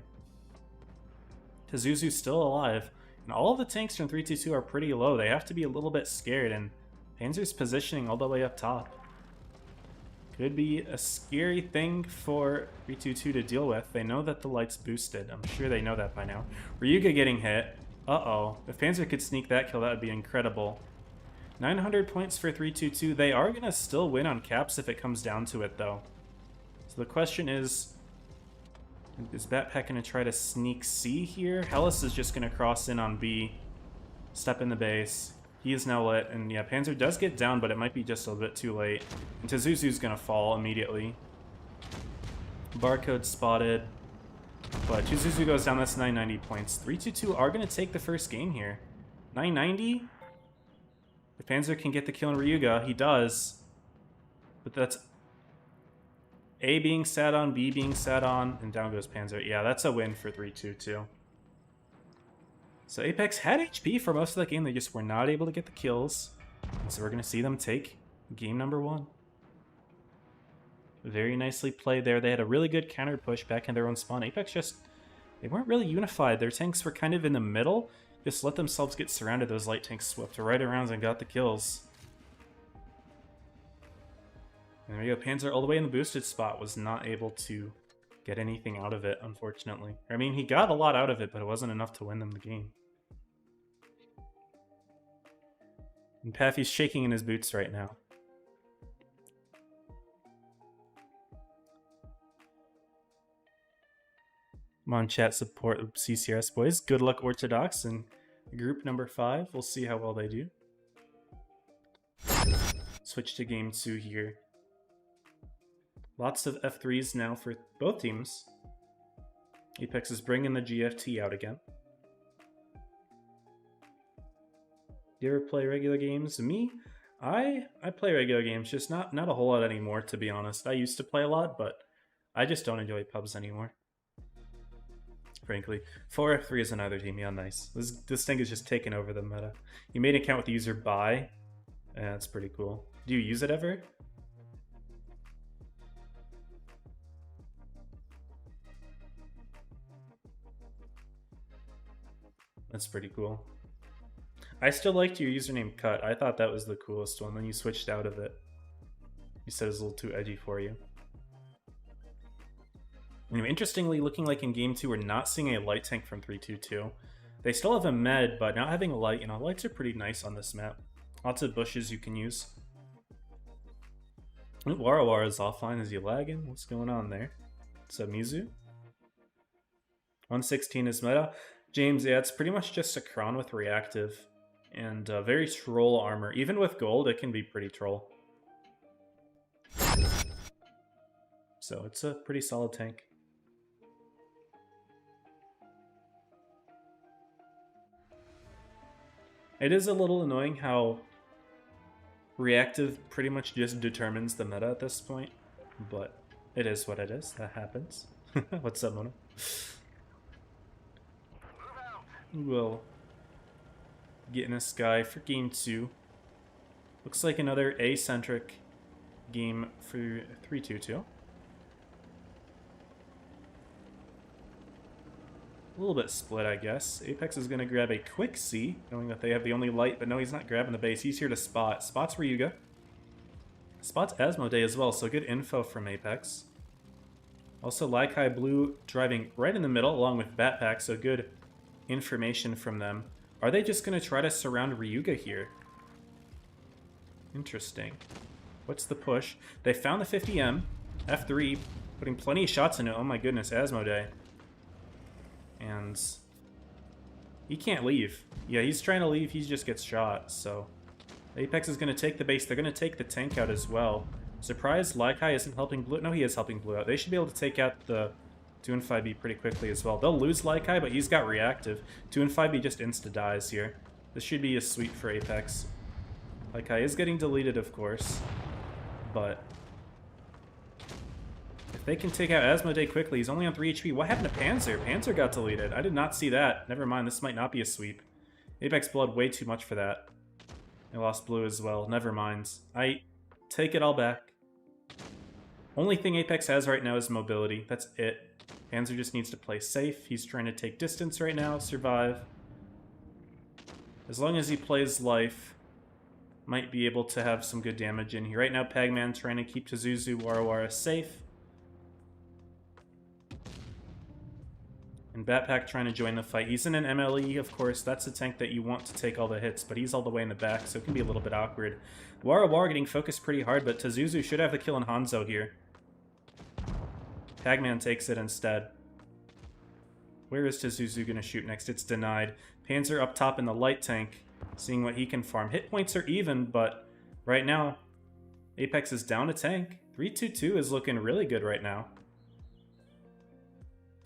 Speaker 1: Tazuzu's still alive, and all of the tanks from 322 are pretty low. They have to be a little bit scared, and Panzer's positioning all the way up top. Could be a scary thing for 322 to deal with. They know that the light's boosted. I'm sure they know that by now. Ryuga getting hit. Uh-oh. If Panzer could sneak that kill, that would be incredible. 900 points for 322. They are going to still win on caps if it comes down to it, though. So the question is Batpack going to try to sneak C here? Hellas is just going to cross in on B. Step in the base. He is now lit, and yeah, Panzer does get down, but it might be just a bit too late. And Tazuzu's gonna fall immediately. Barcode spotted. But Tazuzu goes down, that's 990 points. 322 are gonna take the first game here. 990? If Panzer can get the kill on Ryuga, he does. But that's A being sat on, B being sat on, and down goes Panzer. Yeah, that's a win for 322. So Apex had HP for most of the game, they just were not able to get the kills. And so we're going to see them take game number 1. Very nicely played there. They had a really good counter push back in their own spawn. Apex just, they weren't really unified. Their tanks were kind of in the middle. Just let themselves get surrounded. Those light tanks swept right around and got the kills. And there you go. Panzer all the way in the boosted spot was not able to get anything out of it, unfortunately. I mean, he got a lot out of it, but it wasn't enough to win them the game. And Pathy's shaking in his boots right now. Come on, chat, support CCRS boys. Good luck, Orthodox, and group number 5. We'll see how well they do. Switch to game 2 here. Lots of F3s now for both teams. Apex is bringing the GFT out again. Do you ever play regular games? Me? I play regular games, just not a whole lot anymore, to be honest. I used to play a lot, but I just don't enjoy pubs anymore. Frankly. 4F3 is another team. Yeah, nice. This thing is just taking over the meta. You made an account with the user buy. Yeah, that's pretty cool. Do you use it ever? That's pretty cool. I still liked your username Cut. I thought that was the coolest one. Then you switched out of it. You said it was a little too edgy for you. Anyway, interestingly, looking like in Game 2, we're not seeing a light tank from 322. They still have a med, but not having a light. You know, lights are pretty nice on this map. Lots of bushes you can use. Wara is offline. Is he lagging? What's going on there? What's up, Mizu? 116 is meta. James, yeah, it's pretty much just a Kron with reactive. And very troll armor. Even with gold, it can be pretty troll. So it's a pretty solid tank. It is a little annoying how reactive pretty much just determines the meta at this point, but it is what it is. That happens. What's up, Mono? We'll get in this guy for game 2. Looks like another A-centric game for 322. A little bit split, I guess. Apex is going to grab a quick C, knowing that they have the only light, but no, he's not grabbing the base. He's here to spot. Spots Ryuga. Spots Asmodee as well, so good info from Apex. Also, Laikai Blue driving right in the middle, along with Batpack, so good information from them. Are they just going to try to surround Ryuga here? Interesting. What's the push? They found the 50M. F3, putting plenty of shots in it. Oh my goodness, Asmodee. And he can't leave. Yeah, he's trying to leave. He just gets shot. So Apex is going to take the base. They're going to take the tank out as well. Surprised Laikai isn't helping Blue. No, he is helping Blue out. They should be able to take out the 2 and 5B pretty quickly as well. They'll lose Laikai, but he's got reactive. 2 and 5B just insta-dies here. This should be a sweep for Apex. Laikai is getting deleted, of course. But if they can take out Asmodee quickly, he's only on 3 HP. What happened to Panzer? Panzer got deleted. I did not see that. Never mind, this might not be a sweep. Apex Blood way too much for that. They lost Blue as well. Never mind. I take it all back. Only thing Apex has right now is mobility. That's it. Panzer just needs to play safe. He's trying to take distance right now, survive. As long as he plays life, might be able to have some good damage in here. Right now, Pagman trying to keep Tazuzu Warawara safe. And Batpack trying to join the fight. He's in an MLE, of course. That's a tank that you want to take all the hits, but he's all the way in the back, so it can be a little bit awkward. Warawara getting focused pretty hard, but Tazuzu should have the kill on Hanzo here. Pagman takes it instead. Where is Tazuzu going to shoot next? It's denied. Panzer up top in the light tank, seeing what he can farm. Hit points are even, but right now, Apex is down a tank. 322 is looking really good right now.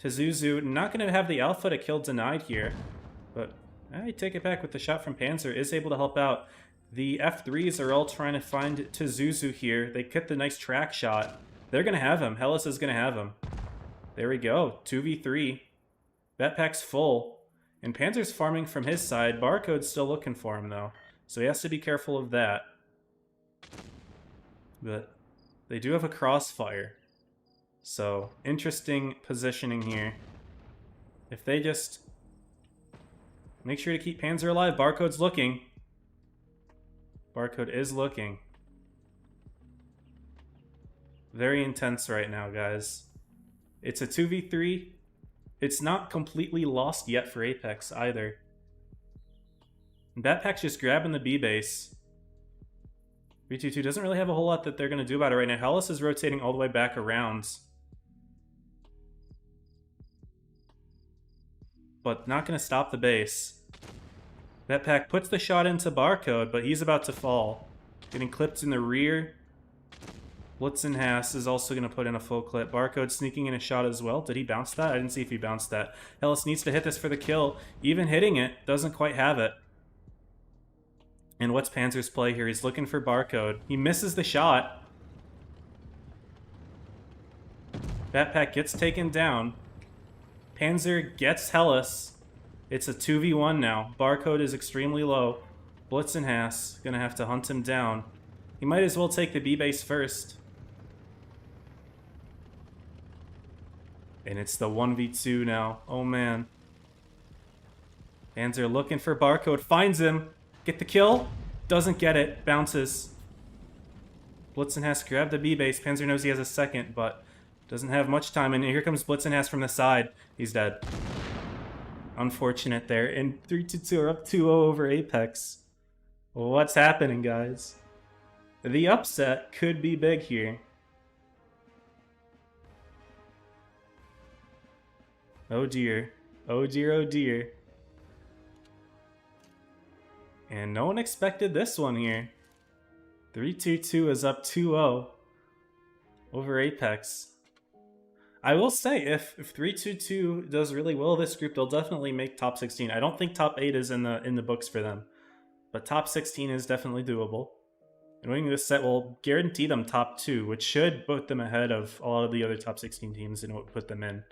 Speaker 1: Tazuzu not going to have the alpha to kill denied here, but I take it back with the shot from Panzer. Is able to help out. The F3s are all trying to find Tazuzu here. They get the nice track shot. They're going to have him. Hellas is going to have him. There we go. 2v3. Batpack's full. And Panzer's farming from his side. Barcode's still looking for him, though. So he has to be careful of that. But they do have a crossfire. So, interesting positioning here. If they just make sure to keep Panzer alive. Barcode's looking. Barcode is looking. Very intense right now, guys. It's a 2v3. It's not completely lost yet for Apex either. And Batpack's just grabbing the B base. 322 doesn't really have a whole lot that they're going to do about it right now. Hellas is rotating all the way back around. But not going to stop the base. Batpack puts the shot into Barcode, but he's about to fall. Getting clipped in the rear. Blitz and Haas is also going to put in a full clip. Barcode sneaking in a shot as well. Did he bounce that? I didn't see if he bounced that. Hellas needs to hit this for the kill. Even hitting it, doesn't quite have it. And what's Panzer's play here? He's looking for Barcode. He misses the shot. Backpack gets taken down. Panzer gets Hellas. It's a 2v1 now. Barcode is extremely low. Blitz and Haas gonna have to hunt him down. He might as well take the B base first. And it's the 1v2 now. Oh man. Panzer looking for Barcode. Finds him. Get the kill. Doesn't get it. Bounces. Blitzen has grabbed the B base. Panzer knows he has a second, but doesn't have much time. And here comes Blitzen has from the side. He's dead. Unfortunate there. And 3-2 are up 2-0 over Apex. What's happening, guys? The upset could be big here. Oh dear. Oh dear, oh dear. And no one expected this one here. 3-2 is up 2-0 over Apex. I will say, if 3-2 does really well this group, they'll definitely make top 16. I don't think top 8 is in the books for them, but top 16 is definitely doable. And winning this set will guarantee them top 2, which should put them ahead of a lot of the other top 16 teams and it would put them in.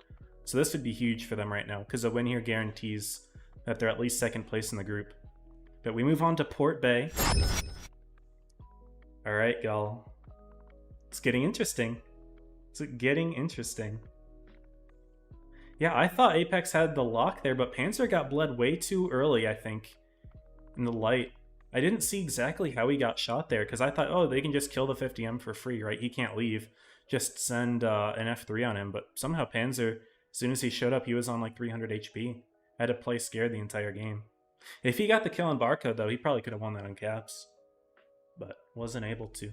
Speaker 1: So this would be huge for them right now, because a win here guarantees that they're at least second place in the group. But we move on to Port Bay. Alright, y'all. It's getting interesting. It's getting interesting. Yeah, I thought Apex had the lock there, but Panzer got bled way too early, I think, in the light. I didn't see exactly how he got shot there, because I thought, oh, they can just kill the 50M for free, right? He can't leave. Just send an F3 on him. But somehow Panzer, as soon as he showed up, he was on like 300 HP. Had to play scared the entire game. If he got the kill on Barcode, though, he probably could have won that on caps. But wasn't able to.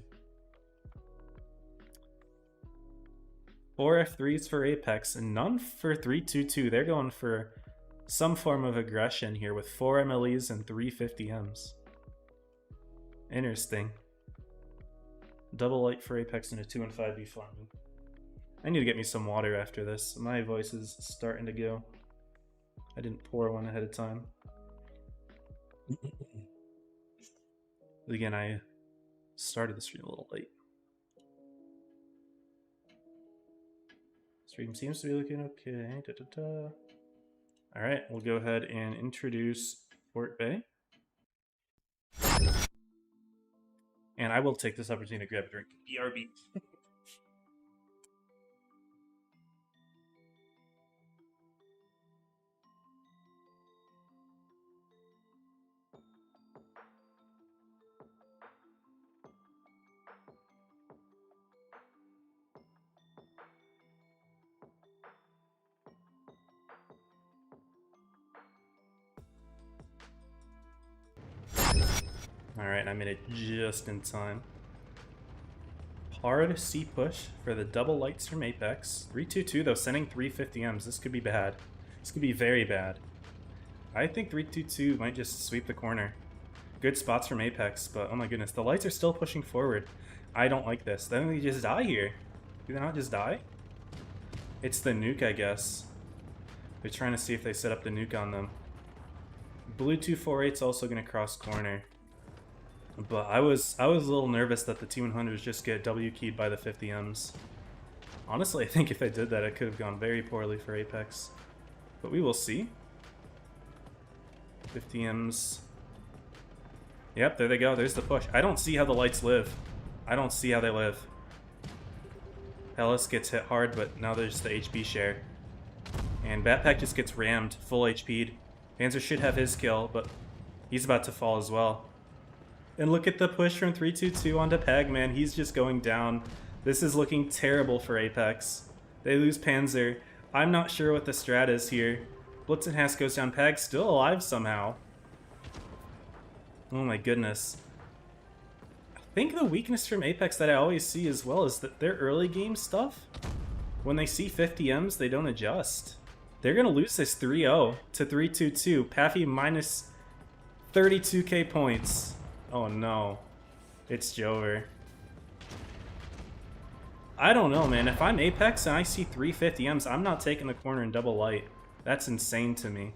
Speaker 1: 4 F3s for Apex, and none for 3-2-2. They're going for some form of aggression here with 4 MLEs and 3 50Ms. Interesting. Double light for Apex and a 2 and 5B farming. I need to get me some water after this. My voice is starting to go. I didn't pour one ahead of time. Again, I started the stream a little late. Stream seems to be looking okay. Alright, we'll go ahead and introduce Port Bay. And I will take this opportunity to grab a drink. BRB. Alright, I made it just in time. Hard C push for the double lights from Apex. 3-2-2 though, sending 3 50Ms. This could be bad. This could be very bad. I think 3-2-2 might just sweep the corner. Good spots from Apex, but oh my goodness, the lights are still pushing forward. I don't like this. Then they just die here. Do they not just die? It's the nuke, I guess. They're trying to see if they set up the nuke on them. Blue 248's also gonna cross corner. But I was a little nervous that the T100s just get W keyed by the 50Ms. Honestly, I think if they did that, it could have gone very poorly for Apex. But we will see. 50Ms. Yep, there they go. There's the push. I don't see how the lights live. I don't see how they live. Hellas gets hit hard, but now there's the HP share. And Batpack just gets rammed, full HP'd. Panzer should have his kill, but he's about to fall as well. And look at the push from 3-2-2 onto Pagman. He's just going down. This is looking terrible for Apex. They lose Panzer. I'm not sure what the strat is here. Blitzenhass goes down. Pag's still alive somehow. Oh my goodness. I think the weakness from Apex that I always see as well is that their early game stuff, when they see 50Ms, they don't adjust. They're going to lose this 3-0 to 3-2-2. Paffy minus 32k points. Oh no, it's Jover. I don't know, man. If I'm Apex and I see 3 50Ms, I'm not taking the corner in double light. That's insane to me.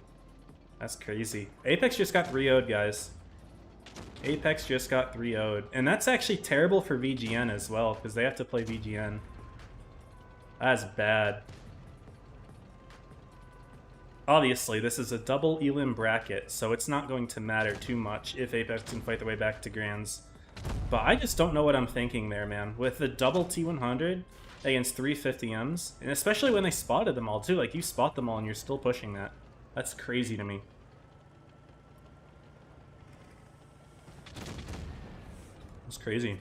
Speaker 1: That's crazy. Apex just got 3-0'd, guys. Apex just got 3-0'd. And that's actually terrible for VGN as well, because they have to play VGN. That's bad. Obviously, this is a double elim bracket, so it's not going to matter too much if Apex can fight their way back to Grands. But I just don't know what I'm thinking there, man. With the double T100 against 350Ms, and especially when they spotted them all, too. Like, you spot them all and you're still pushing that. That's crazy to me. It's crazy.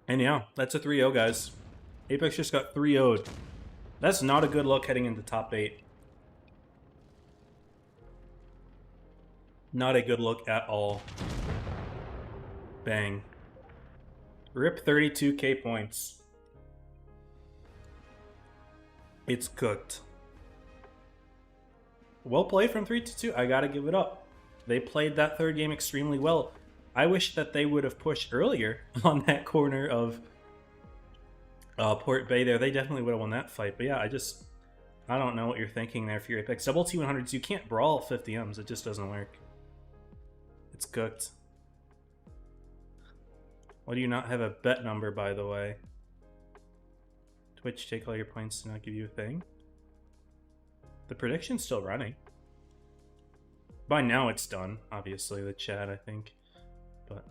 Speaker 1: And yeah, that's a 3-0, guys. Apex just got 3-0'd. That's not a good look heading into top 8. Not a good look at all. Bang. Rip 32k points. It's cooked. Well played from 3-2. I gotta give it up. They played that third game extremely well. I wish that they would have pushed earlier on that corner of Port Bay there. They definitely would have won that fight. But yeah, I don't know what you're thinking there for your Apex. Double T100s, you can't brawl 50Ms. It just doesn't work. It's cooked. Why do you not have a bet number, by the way? Twitch, take all your points to not give you a thing. The prediction's still running. By now it's done, obviously, the chat, I think. But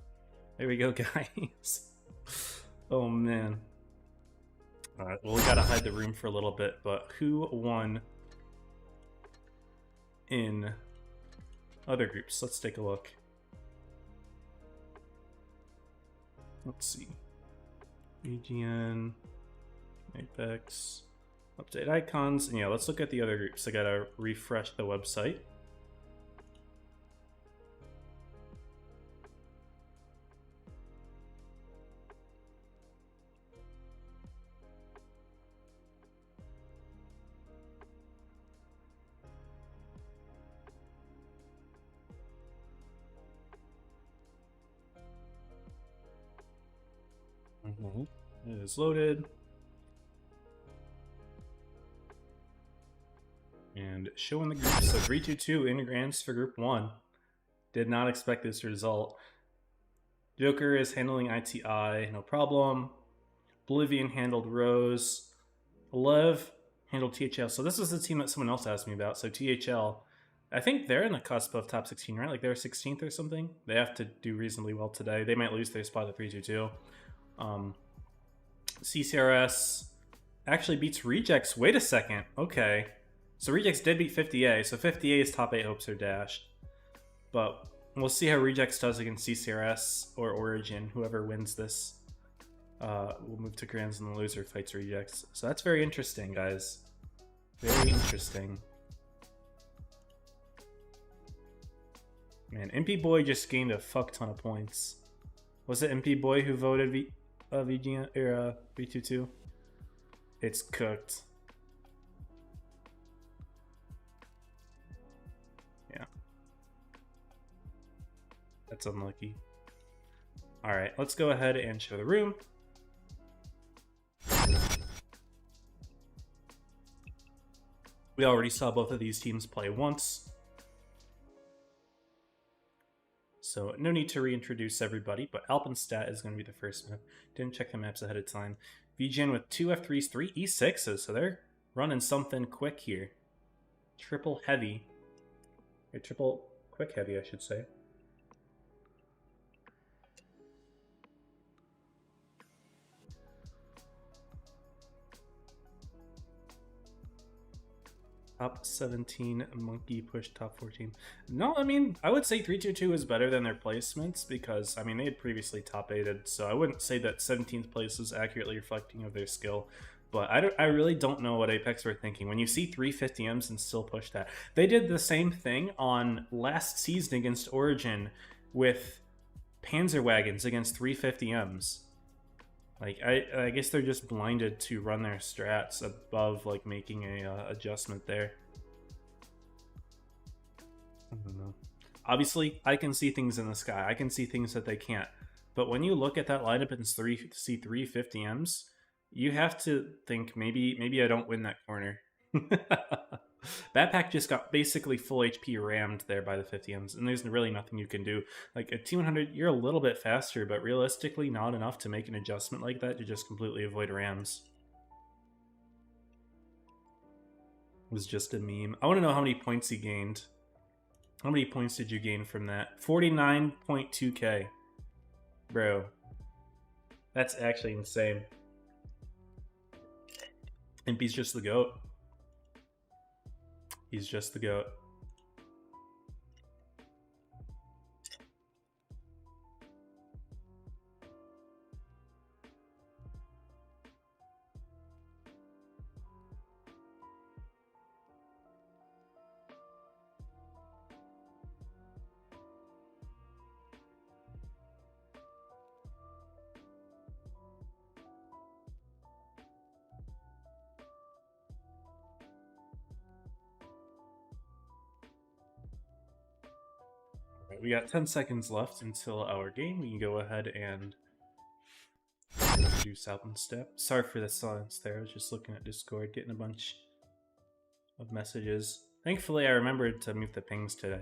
Speaker 1: there we go, guys. Oh, man. Alright, well, we gotta hide the room for a little bit, but who won in other groups? Let's take a look. Let's see. EGN, Apex, update icons, and yeah, let's look at the other groups. I gotta refresh the website. It is loaded. And showing the groups. So 3-2-2 in Grands for Group 1. Did not expect this result. Joker is handling ITI, no problem. Oblivion handled Rose. Lev handled THL. So this is the team that someone else asked me about. So THL, I think they're in the cusp of top 16, right? Like they're 16th or something. They have to do reasonably well today. They might lose their spot at 3-2-2. CCRS actually beats Rejects. Wait a second. Okay. So Rejects did beat 50A. So 50A's top 8 hopes are dashed. But we'll see how Rejects does against CCRS or Origin. Whoever wins this will move to Grands and the loser fights Rejects. So that's very interesting, guys. Very interesting. Man, MP Boy just gained a fuck ton of points. Was it MP Boy who voted VGN or 3-2-2? It's cooked. Yeah. That's unlucky. Alright, let's go ahead and show the room. We already saw both of these teams play once. So no need to reintroduce everybody, but Alpenstat is going to be the first map. Didn't check the maps ahead of time. VGN with 2 F3s, 3 E6s, so they're running something quick here. Triple heavy. Or triple quick heavy, I should say. Top 17, Monkey push top 14. No, I mean, I would say 3-2-2 is better than their placements because, I mean, they had previously top 8'd, so I wouldn't say that 17th place is accurately reflecting of their skill. But I really don't know what Apex were thinking. When you see 350Ms and still push that. They did the same thing on last season against Origin with Panzer Wagons against 350Ms. Like, I guess they're just blinded to run their strats above, like, making a adjustment there. I don't know. Obviously, I can see things in the sky. I can see things that they can't. But when you look at that lineup and see 350Ms, you have to think, maybe I don't win that corner. Backpack just got basically full HP rammed there by the 50Ms, and there's really nothing you can do. Like at 200, you're a little bit faster, but realistically not enough to make an adjustment like that to just completely avoid rams. It was just a meme. I want to know how many points he gained. How many points did you gain from that? 49.2k. Bro. That's actually insane. Impy's just the GOAT. He's just the GOAT. We got 10 seconds left until our game. We can go ahead and introduce album step. Sorry for the silence there. I was just looking at Discord, getting a bunch of messages. Thankfully, I remembered to mute the pings today.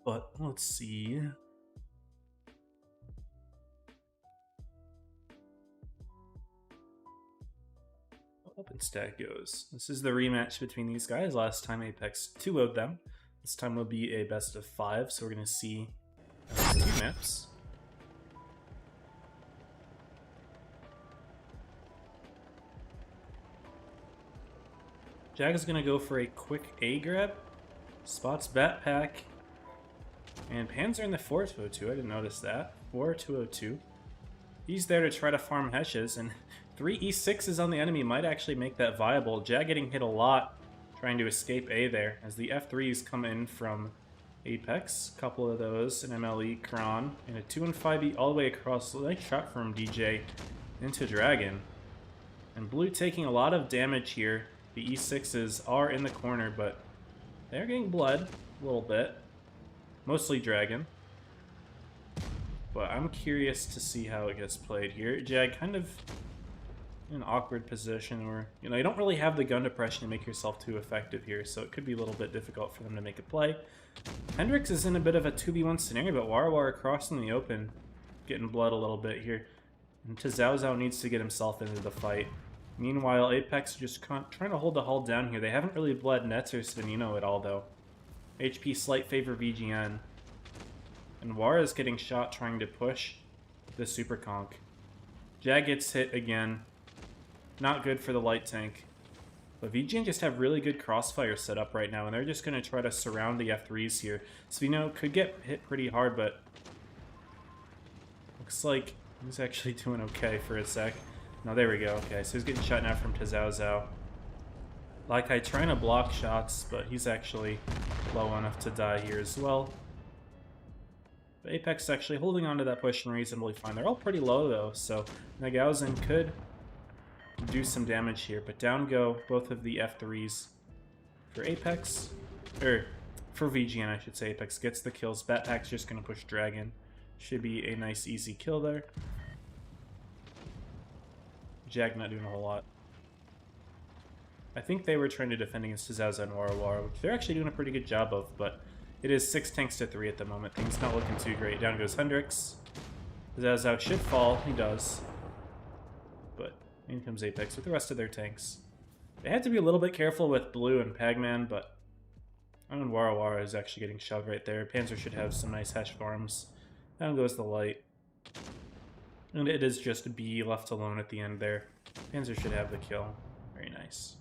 Speaker 1: But let's see. Open stat goes. This is the rematch between these guys. Last time Apex 2-0'd them. This time will be a best of 5, so we're going to see 2 maps. Jag is going to go for a quick A grab. Spots Backpack. And Panzer in the 4-202. I didn't notice that. 4-202. He's there to try to farm Heshes, and 3 E6s on the enemy might actually make that viable. Jag getting hit a lot trying to escape A there, as the F3s come in from Apex. A couple of those, an MLE, Kron, and a 2 and 5E all the way across. Nice shot from DJ into Dragon. And Blue taking a lot of damage here. The E6s are in the corner, but they're getting bled a little bit. Mostly Dragon. But I'm curious to see how it gets played here. Jag kind of in an awkward position where, you know, you don't really have the gun depression to make yourself too effective here, so it could be a little bit difficult for them to make a play. Hendrix is in a bit of a 2v1 scenario, but Warawara across in the open, getting blood a little bit here. And Tazao needs to get himself into the fight. Meanwhile, Apex just trying to hold the hull down here. They haven't really bled Nets or Svenino at all, though. HP slight favor VGN. And Wara is getting shot trying to push the Super Conk. Jag gets hit again. Not good for the light tank. But VGN just have really good crossfire set up right now, and they're just going to try to surround the F3s here. Svino could get hit pretty hard, but looks like he's actually doing okay for a sec. No, there we go. Okay, so he's getting shot now from Tazao. Like I trying to block shots, but he's actually low enough to die here as well. But Apex is actually holding on to that push and reasonably fine. They're all pretty low though, so Nagausen could do some damage here. But down go both of the F3s for Apex. Or for VGN, I should say. Apex gets the kills. Backpack's just going to push Dragon. Should be a nice easy kill there. Jag not doing a whole lot. I think they were trying to defend against Tazao and Warawara, which they're actually doing a pretty good job of, but it is 6 tanks to 3 at the moment. Things not looking too great. Down goes Hendrix. Tazao should fall. He does. But in comes Apex with the rest of their tanks. They had to be a little bit careful with Blue and Pagman, but I mean, Warawara is actually getting shoved right there. Panzer should have some nice Hesh farms. Down goes the light. And it is just B left alone at the end there. Panzer should have the kill. Very nice.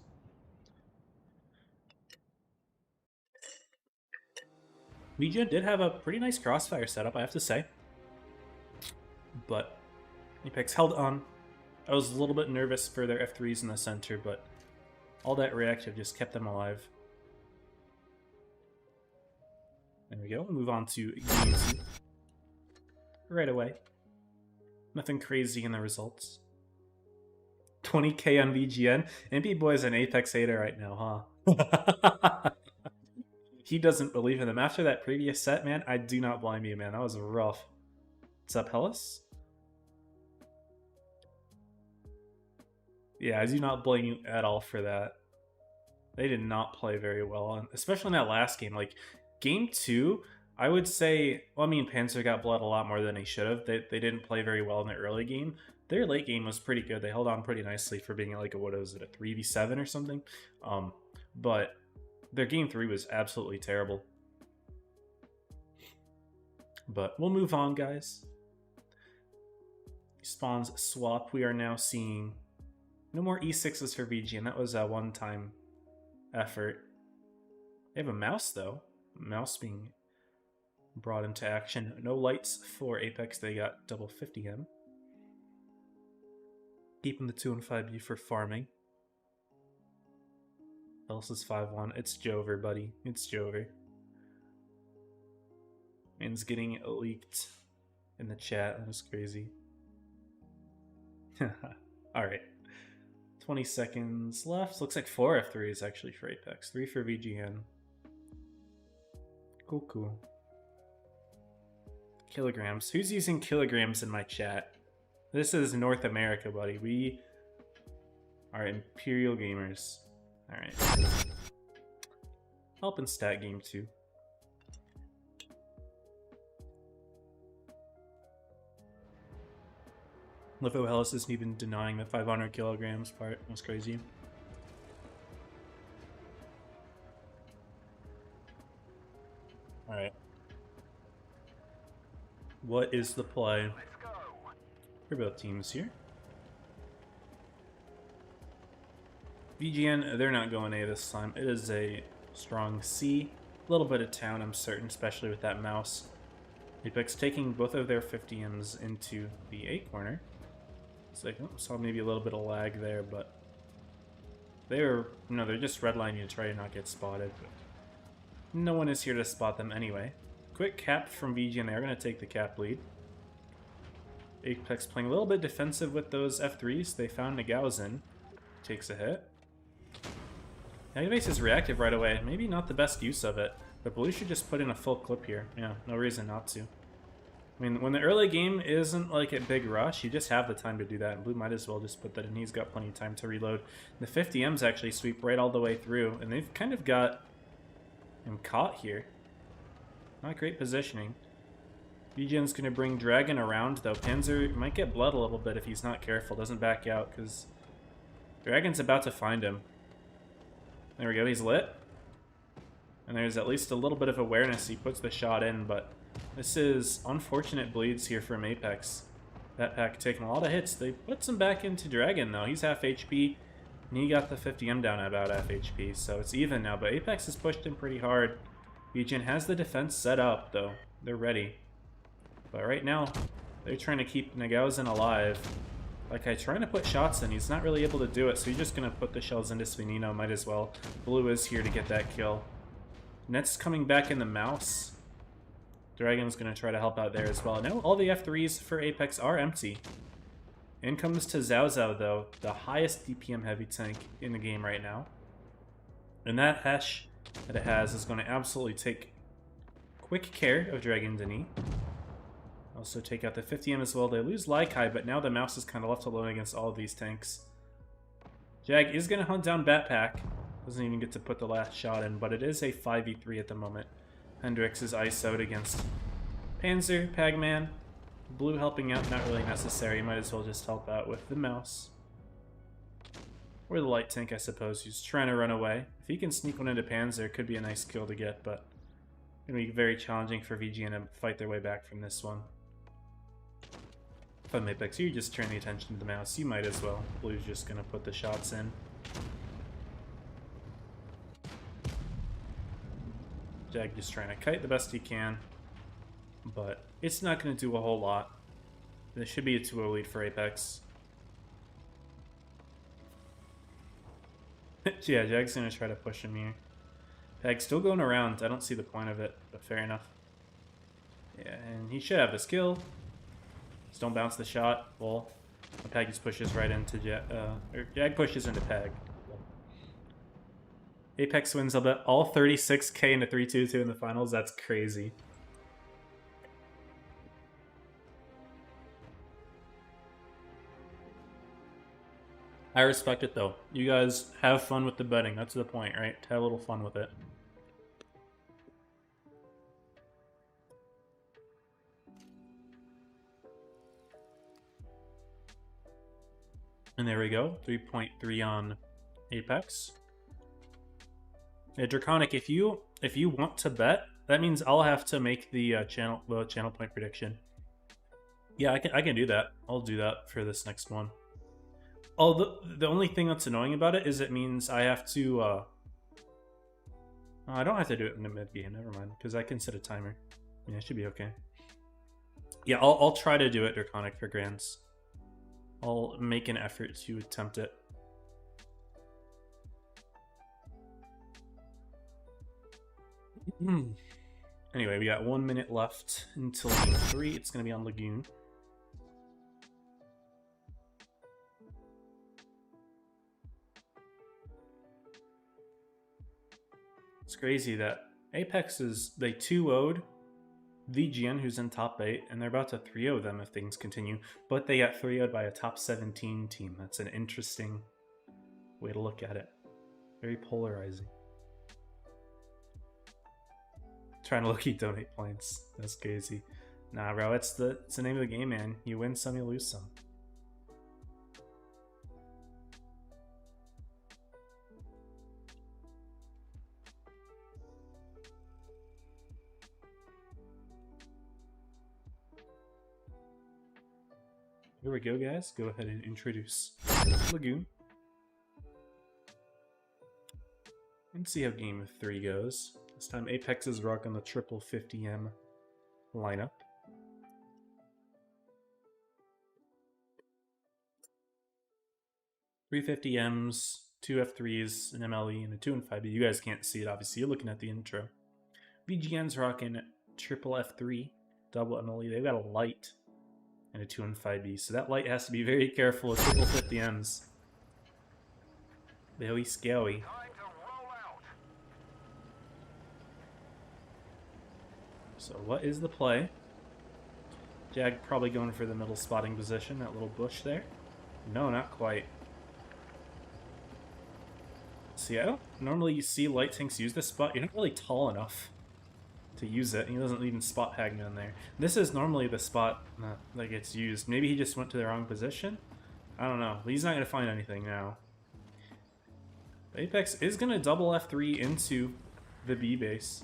Speaker 1: VGN did have a pretty nice crossfire setup, I have to say. But Apex held on. I was a little bit nervous for their F3s in the center, but all that reactive just kept them alive. There we go. We'll move on to game 2. Right away. Nothing crazy in the results. 20k on VGN. MP Boy's an Apex hater right now, huh? He doesn't believe in them. After that previous set, man, I do not blame you, man. That was rough. What's up, Hellas? Yeah, I do not blame you at all for that. They did not play very well, especially in that last game. Like, game 2, I would say, well, I mean, Panzer got blood a lot more than he should have. They didn't play very well in the early game. Their late game was pretty good. They held on pretty nicely for being like what was it, a 3v7 or something? But their game 3 was absolutely terrible. But we'll move on, guys. Spawns swap. We are now seeing no more E6s for VG, and that was a one-time effort. They have a mouse, though. Mouse being brought into action. No lights for Apex. They got double 50M. Keeping the 2 and 5B for farming. Else is 5-1. It's Jover, buddy. It's Jover. Man's getting leaked in the chat. That was crazy. Alright. 20 seconds left. Looks like 4 F3s actually for Apex. 3 for VGN. Cool, cool. Kilograms. Who's using kilograms in my chat? This is North America, buddy. We are Imperial Gamers. Alright. Help in stat game 2. Livo Hellas isn't even denying the 500 kilograms part. That's crazy. Alright. What is the play for both teams here? VGN, they're not going A this time. It is a strong C. A little bit of town, I'm certain, especially with that mouse. Apex taking both of their 50Ms into the A corner. It's like, oh, saw maybe a little bit of lag there, but they're just redlining to try to not get spotted. But no one is here to spot them anyway. Quick cap from VG, and they're going to take the cap lead. Apex playing a little bit defensive with those F3s. They found Nagauzen. Takes a hit. Agnibase is reactive right away. Maybe not the best use of it, but Blue should just put in a full clip here. Yeah, no reason not to. I mean, when the early game isn't like a big rush, you just have the time to do that, and Blue might as well just put that in. He's got plenty of time to reload. The 50Ms actually sweep right all the way through, and they've kind of got him caught here. Not great positioning. VGN's going to bring Dragon around, though. Panzer might get blood a little bit if he's not careful. Doesn't back out, because Dragon's about to find him. There we go, he's lit. And there's at least a little bit of awareness. He puts the shot in, but this is unfortunate bleeds here from Apex. That pack taking a lot of hits. They put some back into Dragon, though. He's half HP, and he got the 50M down at about half HP, so it's even now. But Apex has pushed him pretty hard. VGN has the defense set up, though. They're ready. But right now, they're trying to keep Nagauzen alive. Like, I trying to put shots in. He's not really able to do it, so he's just going to put the shells into Svenino. Might as well. Blue is here to get that kill. Net's coming back in the mouse. Dragon's going to try to help out there as well. Now all the F3s for Apex are empty. In comes to Zhao Zhao, though, the highest DPM heavy tank in the game right now. And that hash that it has is going to absolutely take quick care of Dragon Denis. Also take out the 50M as well. They lose Laikai, but now the mouse is kind of left alone against all of these tanks. Jag is going to hunt down Batpack. Doesn't even get to put the last shot in, but it is a 5v3 at the moment. Hendrix is ISO'd against Panzer, Pagman. Blue helping out, not really necessary. Might as well just help out with the mouse. Or the light tank, I suppose, who's trying to run away. If he can sneak one into Panzer, it could be a nice kill to get, but it's going to be very challenging for VGN to fight their way back from this one. If I'm Apex, you just turn the attention to the mouse. You might as well. Blue's just going to put the shots in. Jag just trying to kite the best he can, but it's not going to do a whole lot. This should be a 2-0 lead for Apex. Yeah, Jag's going to try to push him here. Pag's still going around. I don't see the point of it, but fair enough. Yeah, and he should have the skill. Just don't bounce the shot. Well, Pag just pushes right into Jag. Jag pushes into Pag. Apex wins all 36k into 3-2-2 in the finals. That's crazy. I respect it though. You guys have fun with the betting. That's the point, right? To have a little fun with it. And there we go. 3.3 on Apex. Yeah, Draconic, if you want to bet, that means I'll have to make the channel point prediction. Yeah, I can do that. I'll do that for this next one. Oh, the only thing that's annoying about it is it means I have to. Oh, I don't have to do it in the mid game. Never mind, because I can set a timer. Yeah, it should be okay. Yeah, I'll try to do it Draconic for Grands. I'll make an effort to attempt it. Anyway, we got 1 minute left until game 3. It's going to be on Lagoon. It's crazy that Apex they 2-0'd VGN, who's in top 8, and they're about to 3-0 them if things continue, but they got 3-0'd by a top 17 team. That's an interesting way to look at it. Very polarizing. Trying to low-key donate points. That's crazy. Nah, bro, it's the name of the game, man. You win some, you lose some. Here we go, guys. Go ahead and introduce Lagoon. And see how game 3 goes. This time Apex is rocking the triple 50M lineup. Three 50Ms, 2 F3s, an MLE, and a 2 and 5B. You guys can't see it, obviously. You're looking at the intro. VGN's rocking triple F3, double MLE. They've got a light and a 2 and 5B. So that light has to be very careful with triple 50Ms. Very scary. So what is the play? Jag probably going for the middle spotting position, that little bush there. No, not quite. See, I don't normally see light tanks use this spot. You're not really tall enough to use it. He doesn't even spot Hagman there. This is normally the spot that gets used. Maybe he just went to the wrong position? I don't know. But he's not going to find anything now. Apex is going to double F3 into the B base.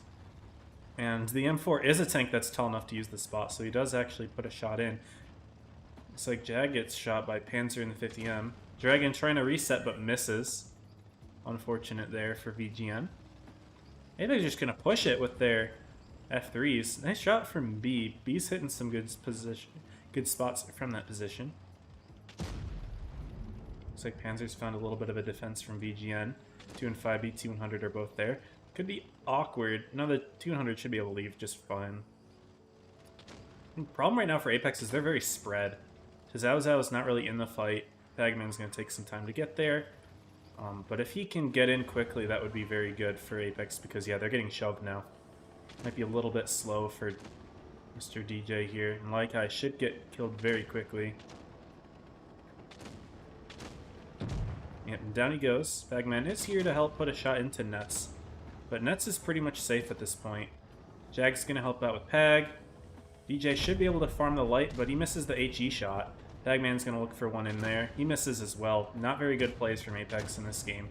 Speaker 1: And the M4 is a tank that's tall enough to use the spot, so he does actually put a shot in. Looks like Jag gets shot by Panzer in the 50M. Dragon trying to reset but misses. Unfortunate there for VGN. Apex just going to push it with their F3s. Nice shot from B. B's hitting some good spots from that position. Looks like Panzer's found a little bit of a defense from VGN. 2 and 5B, 200 are both there. Could be awkward. No, the 200 should be able to leave just fine. The problem right now for Apex is they're very spread. Zhao Zhao is not really in the fight. Bagman's going to take some time to get there. But if he can get in quickly, that would be very good for Apex because, yeah, they're getting shoved now. Might be a little bit slow for Mr. DJ here. And Laikai should get killed very quickly. Yep, and down he goes. Bagman is here to help put a shot into Nets. But Nets is pretty much safe at this point. Jag's going to help out with Pag. DJ should be able to farm the light, but he misses the HE shot. Bagman's going to look for one in there. He misses as well. Not very good plays from Apex in this game.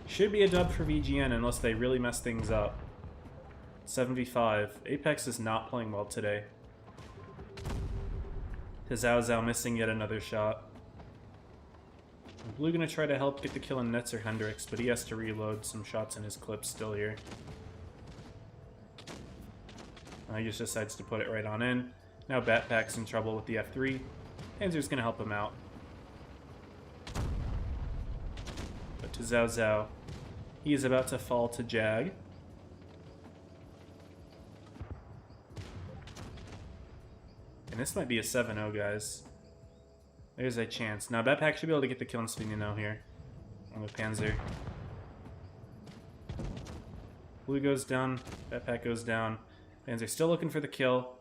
Speaker 1: Should be a dub for VGN unless they really mess things up. 7v5. Apex is not playing well today. Zhao Zhao missing yet another shot. Blue gonna try to help get the kill on Nets or Hendrix, but he has to reload some shots in his clips still here. He just decides to put it right on in. Now Batpack's in trouble with the F3. Panzer's gonna help him out. But to Zhao Zhao, he is about to fall to Jag. And this might be a 7-0, guys. There's a chance. Now, Batpack should be able to get the kill on Svinino here. On the Panzer. Blue goes down. Batpack goes down. Panzer still looking for the kill.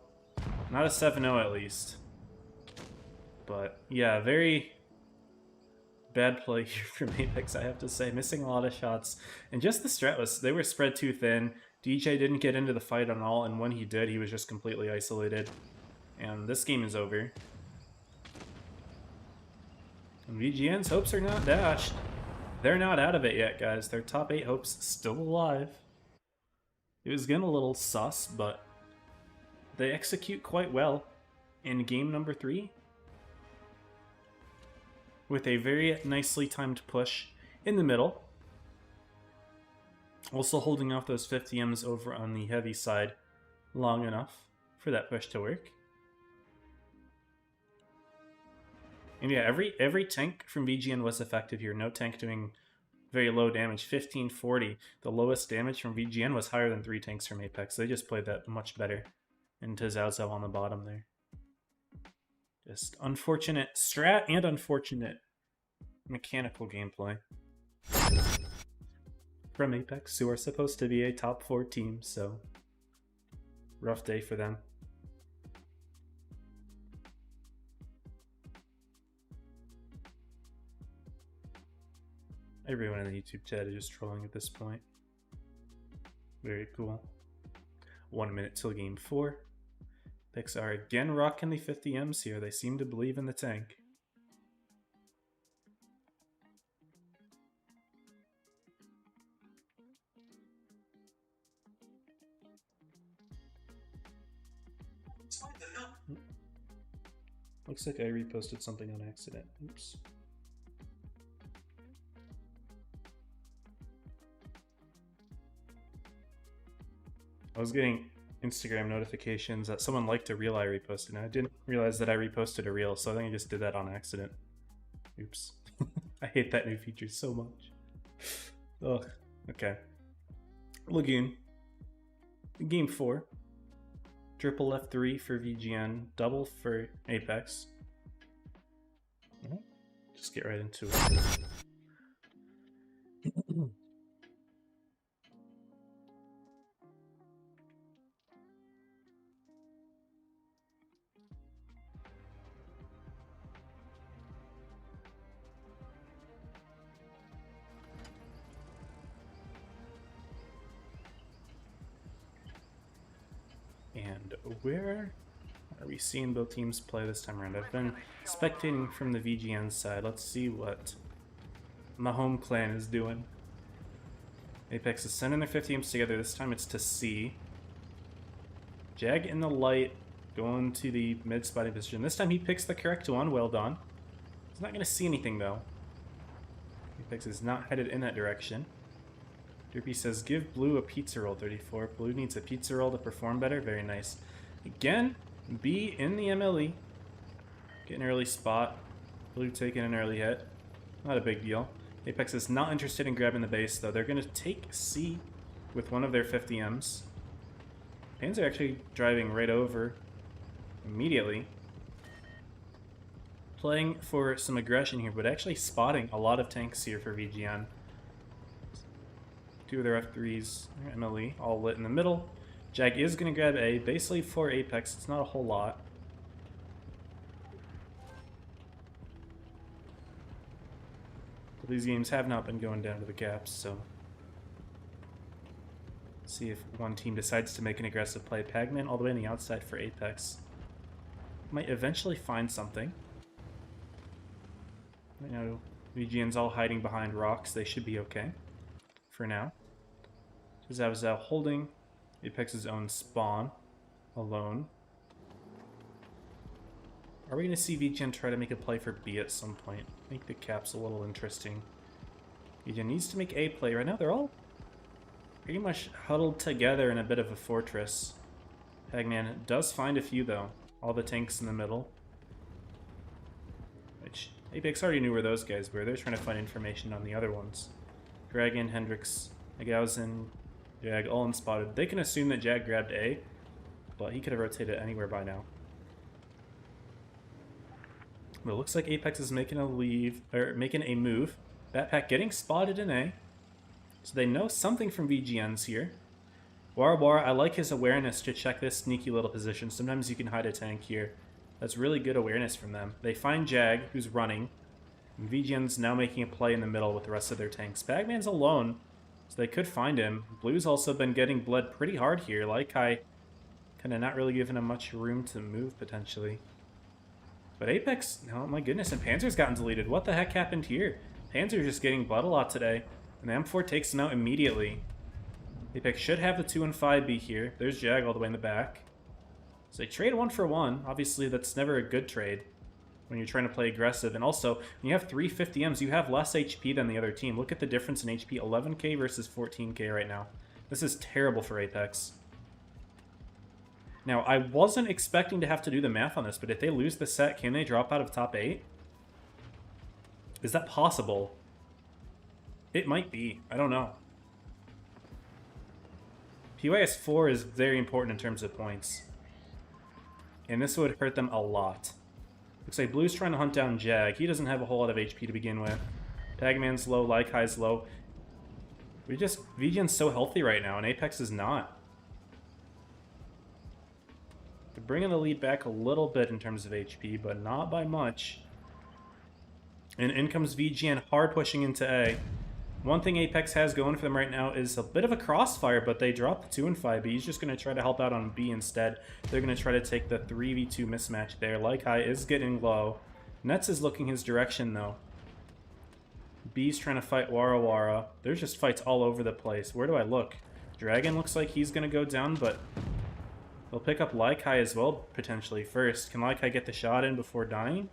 Speaker 1: Not a 7-0 at least. But, yeah, very bad play here from Apex, I have to say. Missing a lot of shots. And just the strat was, they were spread too thin. DJ didn't get into the fight at all, and when he did, he was just completely isolated. And this game is over. And VGN's hopes are not dashed. They're not out of it yet, guys. Their top 8 hopes still alive. It was getting a little sus, but they execute quite well in game number 3. With a very nicely timed push in the middle. Also holding off those 50Ms over on the heavy side long enough for that push to work. And yeah, every tank from VGN was effective here. No tank doing very low damage. 1540. The lowest damage from VGN was higher than 3 tanks from Apex. They just played that much better. And to Zhao Zhao on the bottom there. Just unfortunate strat and unfortunate mechanical gameplay from Apex, who are supposed to be a top 4 team, so rough day for them. Everyone in the YouTube chat is just trolling at this point. Very cool. 1 minute till game 4. Apex are again rocking the 50Ms here. They seem to believe in the tank. Looks like I reposted something on accident. Oops. I was getting Instagram notifications that someone liked a reel I reposted, and I didn't realize that I reposted a reel, so I think I just did that on accident. Oops. I hate that new feature so much. Ugh. Okay. Lagoon. Game 4. Triple F3 for VGN, double for Apex. Just get right into it. And where are we seeing both teams play this time around? I've been spectating from the VGN side. Let's see what my home clan is doing. Apex is sending their 50Ms together. This time it's to C. Jag in the light, going to the mid spotting position. This time he picks the correct one. Well done. He's not going to see anything though. Apex is not headed in that direction. Derpy says, give Blue a pizza roll, 34. Blue needs a pizza roll to perform better. Very nice. Again, B in the MLE. Get an early spot. Blue taking an early hit. Not a big deal. Apex is not interested in grabbing the base, though. They're going to take C with one of their 50Ms. Pans are actually driving right over immediately. Playing for some aggression here, but actually spotting a lot of tanks here for VGN. 2 of their F3s, MLE, all lit in the middle. Jag is going to grab A. Basically for Apex, it's not a whole lot. But these games have not been going down to the gaps, so... see if one team decides to make an aggressive play. Pagman all the way on the outside for Apex. Might eventually find something. You know, VGN's all hiding behind rocks. They should be okay. For now. Zhao Zhao holding Apex's own spawn alone. Are we going to see VGN try to make a play for B at some point? Make the caps a little interesting. VGN needs to make A play. Right now they're all pretty much huddled together in a bit of a fortress. Pagman does find a few though. All the tanks in the middle. Which Apex already knew where those guys were. They're trying to find information on the other ones. Dragon, Hendrix, Agausen, Jag, all unspotted. They can assume that Jag grabbed A, but he could have rotated anywhere by now. But it looks like Apex is making a move. Batpack getting spotted in A. So they know something from VGN's here. Wara Wara, I like his awareness to check this sneaky little position. Sometimes you can hide a tank here. That's really good awareness from them. They find Jag, who's running. And VGN's now making a play in the middle with the rest of their tanks. Bagman's alone, so they could find him. Blue's also been getting bled pretty hard here. Laikai kind of not really giving him much room to move, potentially. But Apex, oh my goodness, and Panzer's gotten deleted. What the heck happened here? Panzer's just getting bled a lot today. And the M4 takes him out immediately. Apex should have the 2 and 5 be here. There's Jag all the way in the back. So they trade 1 for 1. Obviously, that's never a good trade when you're trying to play aggressive. And also, when you have 3 50Ms, you have less HP than the other team. Look at the difference in HP, 11k versus 14k right now. This is terrible for Apex. Now, I wasn't expecting to have to do the math on this, but if they lose the set, can they drop out of top 8? Is that possible? It might be. I don't know. PYS 4 is very important in terms of points. And this would hurt them a lot. Looks like Blue's trying to hunt down Jag. He doesn't have a whole lot of HP to begin with. Tagman's low, Laikai's low. VGN's so healthy right now, and Apex is not. They're bringing the lead back a little bit in terms of HP, but not by much. And in comes VGN, hard pushing into A. One thing Apex has going for them right now is a bit of a crossfire, but they dropped the 2 and 5 B. He's just going to try to help out on B instead. They're going to try to take the 3v2 mismatch there. Laikai is getting low. Nets is looking his direction, though. B's trying to fight Wara Wara. There's just fights all over the place. Where do I look? Dragon looks like he's going to go down, but they'll pick up Laikai as well, potentially, first. Can Laikai get the shot in before dying?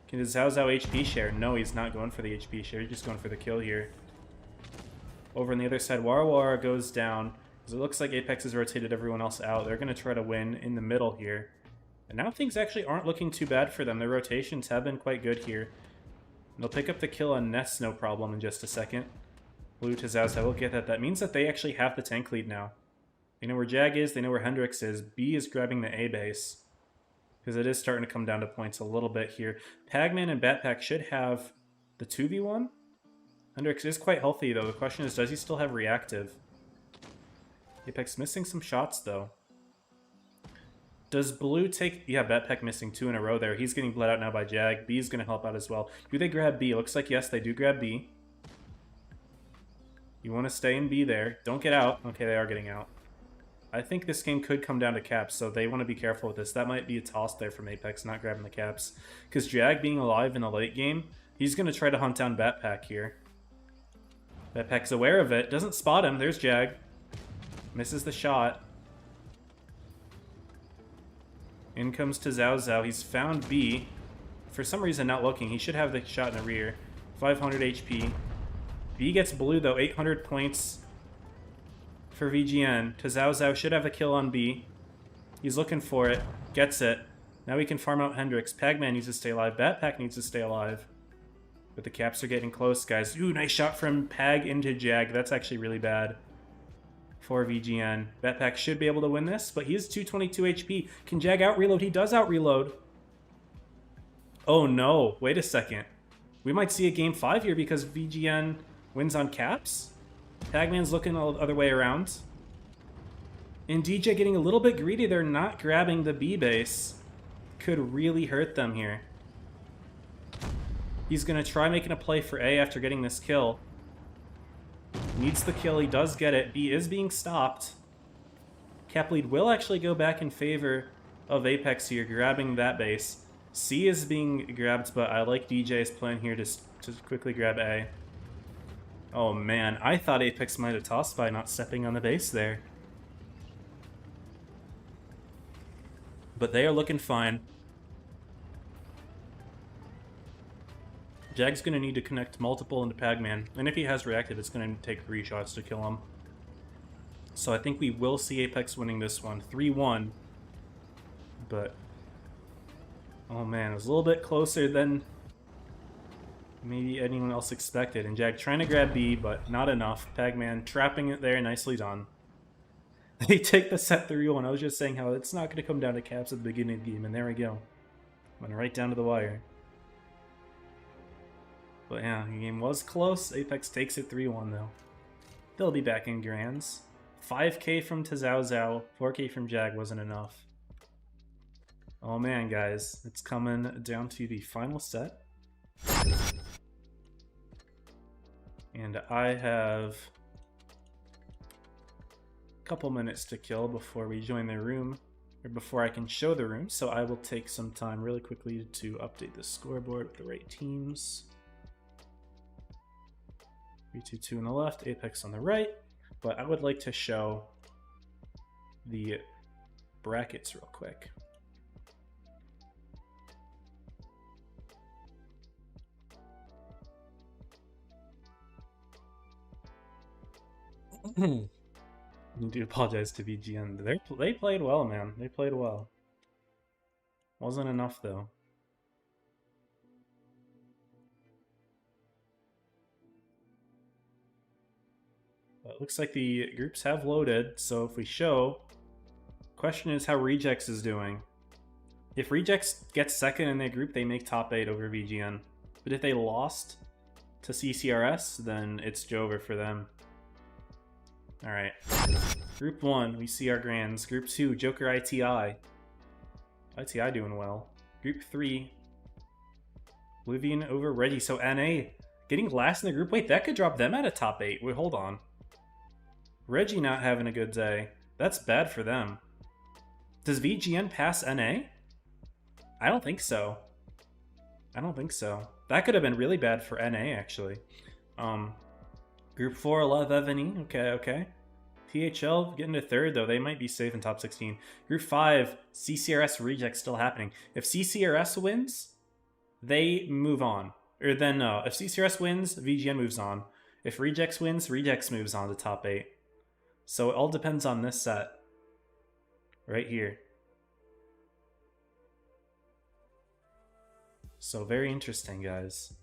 Speaker 1: Can his Zhao Zhao HP share? No, he's not going for the HP share. He's just going for the kill here. Over on the other side, Wara Wara goes down. Because it looks like Apex has rotated everyone else out. They're going to try to win in the middle here. And now things actually aren't looking too bad for them. Their rotations have been quite good here. They'll pick up the kill on Ness, no problem, in just a second. Blue to Zhao Zhao will get that. That means that they actually have the tank lead now. They know where Jag is. They know where Hendrix is. B is grabbing the A base. Because it is starting to come down to points a little bit here. Pagman and Batpack should have the 2v1. Hendrix is quite healthy, though. The question is, does he still have reactive? Apex missing some shots, though. Does Blue take... Yeah, Batpack missing 2 in a row there. He's getting bled out now by Jag. B is going to help out as well. Do they grab B? Looks like, yes, they do grab B. You want to stay in B there. Don't get out. Okay, they are getting out. I think this game could come down to caps, so they want to be careful with this. That might be a toss there from Apex, not grabbing the caps. Because Jag being alive in the late game, he's going to try to hunt down Batpack here. Batpack's aware of it. Doesn't spot him. There's Jag. Misses the shot. In comes to Zhao Zhao. He's found B. For some reason, not looking. He should have the shot in the rear. 500 HP. B gets Blue, though. 800 points for VGN. To Zhao Zhao should have a kill on B. He's looking for it. Gets it. Now we can farm out Hendrix. Pagman needs to stay alive. Batpack needs to stay alive. But the caps are getting close, guys. Ooh, nice shot from Pag into Jag. That's actually really bad for VGN. Batpack should be able to win this, but he is 222 HP. Can Jag out-reload? He does out-reload. Oh, no. Wait a second. We might see a game 5 here because VGN wins on caps. Pagman's looking the other way around. And DJ getting a little bit greedy. They're not grabbing the B base. Could really hurt them here. He's going to try making a play for A after getting this kill. Needs the kill. He does get it. B is being stopped. Cap lead will actually go back in favor of Apex here, grabbing that base. C is being grabbed, but I like DJ's plan here to quickly grab A. Oh man, I thought Apex might have tossed by not stepping on the base there. But they are looking fine. Jag's going to need to connect multiple into Pagman, and if he has reactive, it's going to take 3 shots to kill him. So I think we will see Apex winning this one, 3-1. But, oh man, it was a little bit closer than maybe anyone else expected. And Jag trying to grab B, but not enough. Pagman trapping it there, nicely done. They take the set 3-1. I was just saying how it's not going to come down to caps at the beginning of the game, and there we go. Went right down to the wire. But yeah, the game was close. Apex takes it 3-1 though. They'll be back in Grands. 5k from Zhao Zhao, 4k from Jag wasn't enough. Oh man, guys, it's coming down to the final set. And I have a couple minutes to kill before we join the room, or before I can show the room, so I will take some time really quickly to update the scoreboard with the right teams. 3-2-2 on the left, Apex on the right, but I would like to show the brackets real quick. I do apologize to VGN. They played well, man. They played well. Wasn't enough, though. But it looks like the groups have loaded, so if we show... Question is how Rejects is doing. If Rejects gets second in their group, they make top 8 over VGN. But if they lost to CCRS, then it's over for them. Alright. Group 1, we see our grands. Group 2, Joker ITI. ITI doing well. Group 3, Oblivion over Reggie. So NA getting last in the group. Wait, that could drop them out of top 8. Wait, hold on. Reggie not having a good day. That's bad for them. Does VGN pass NA? I don't think so. I don't think so. That could have been really bad for NA, actually. Group 4, Love Evany. Okay. THL getting to third, though. They might be safe in top 16. Group 5, CCRS Rejects still happening. If CCRS wins, they move on. Or then, no. If CCRS wins, VGN moves on. If Rejects wins, Rejects moves on to top 8. So it all depends on this set. Right here. So very interesting, guys.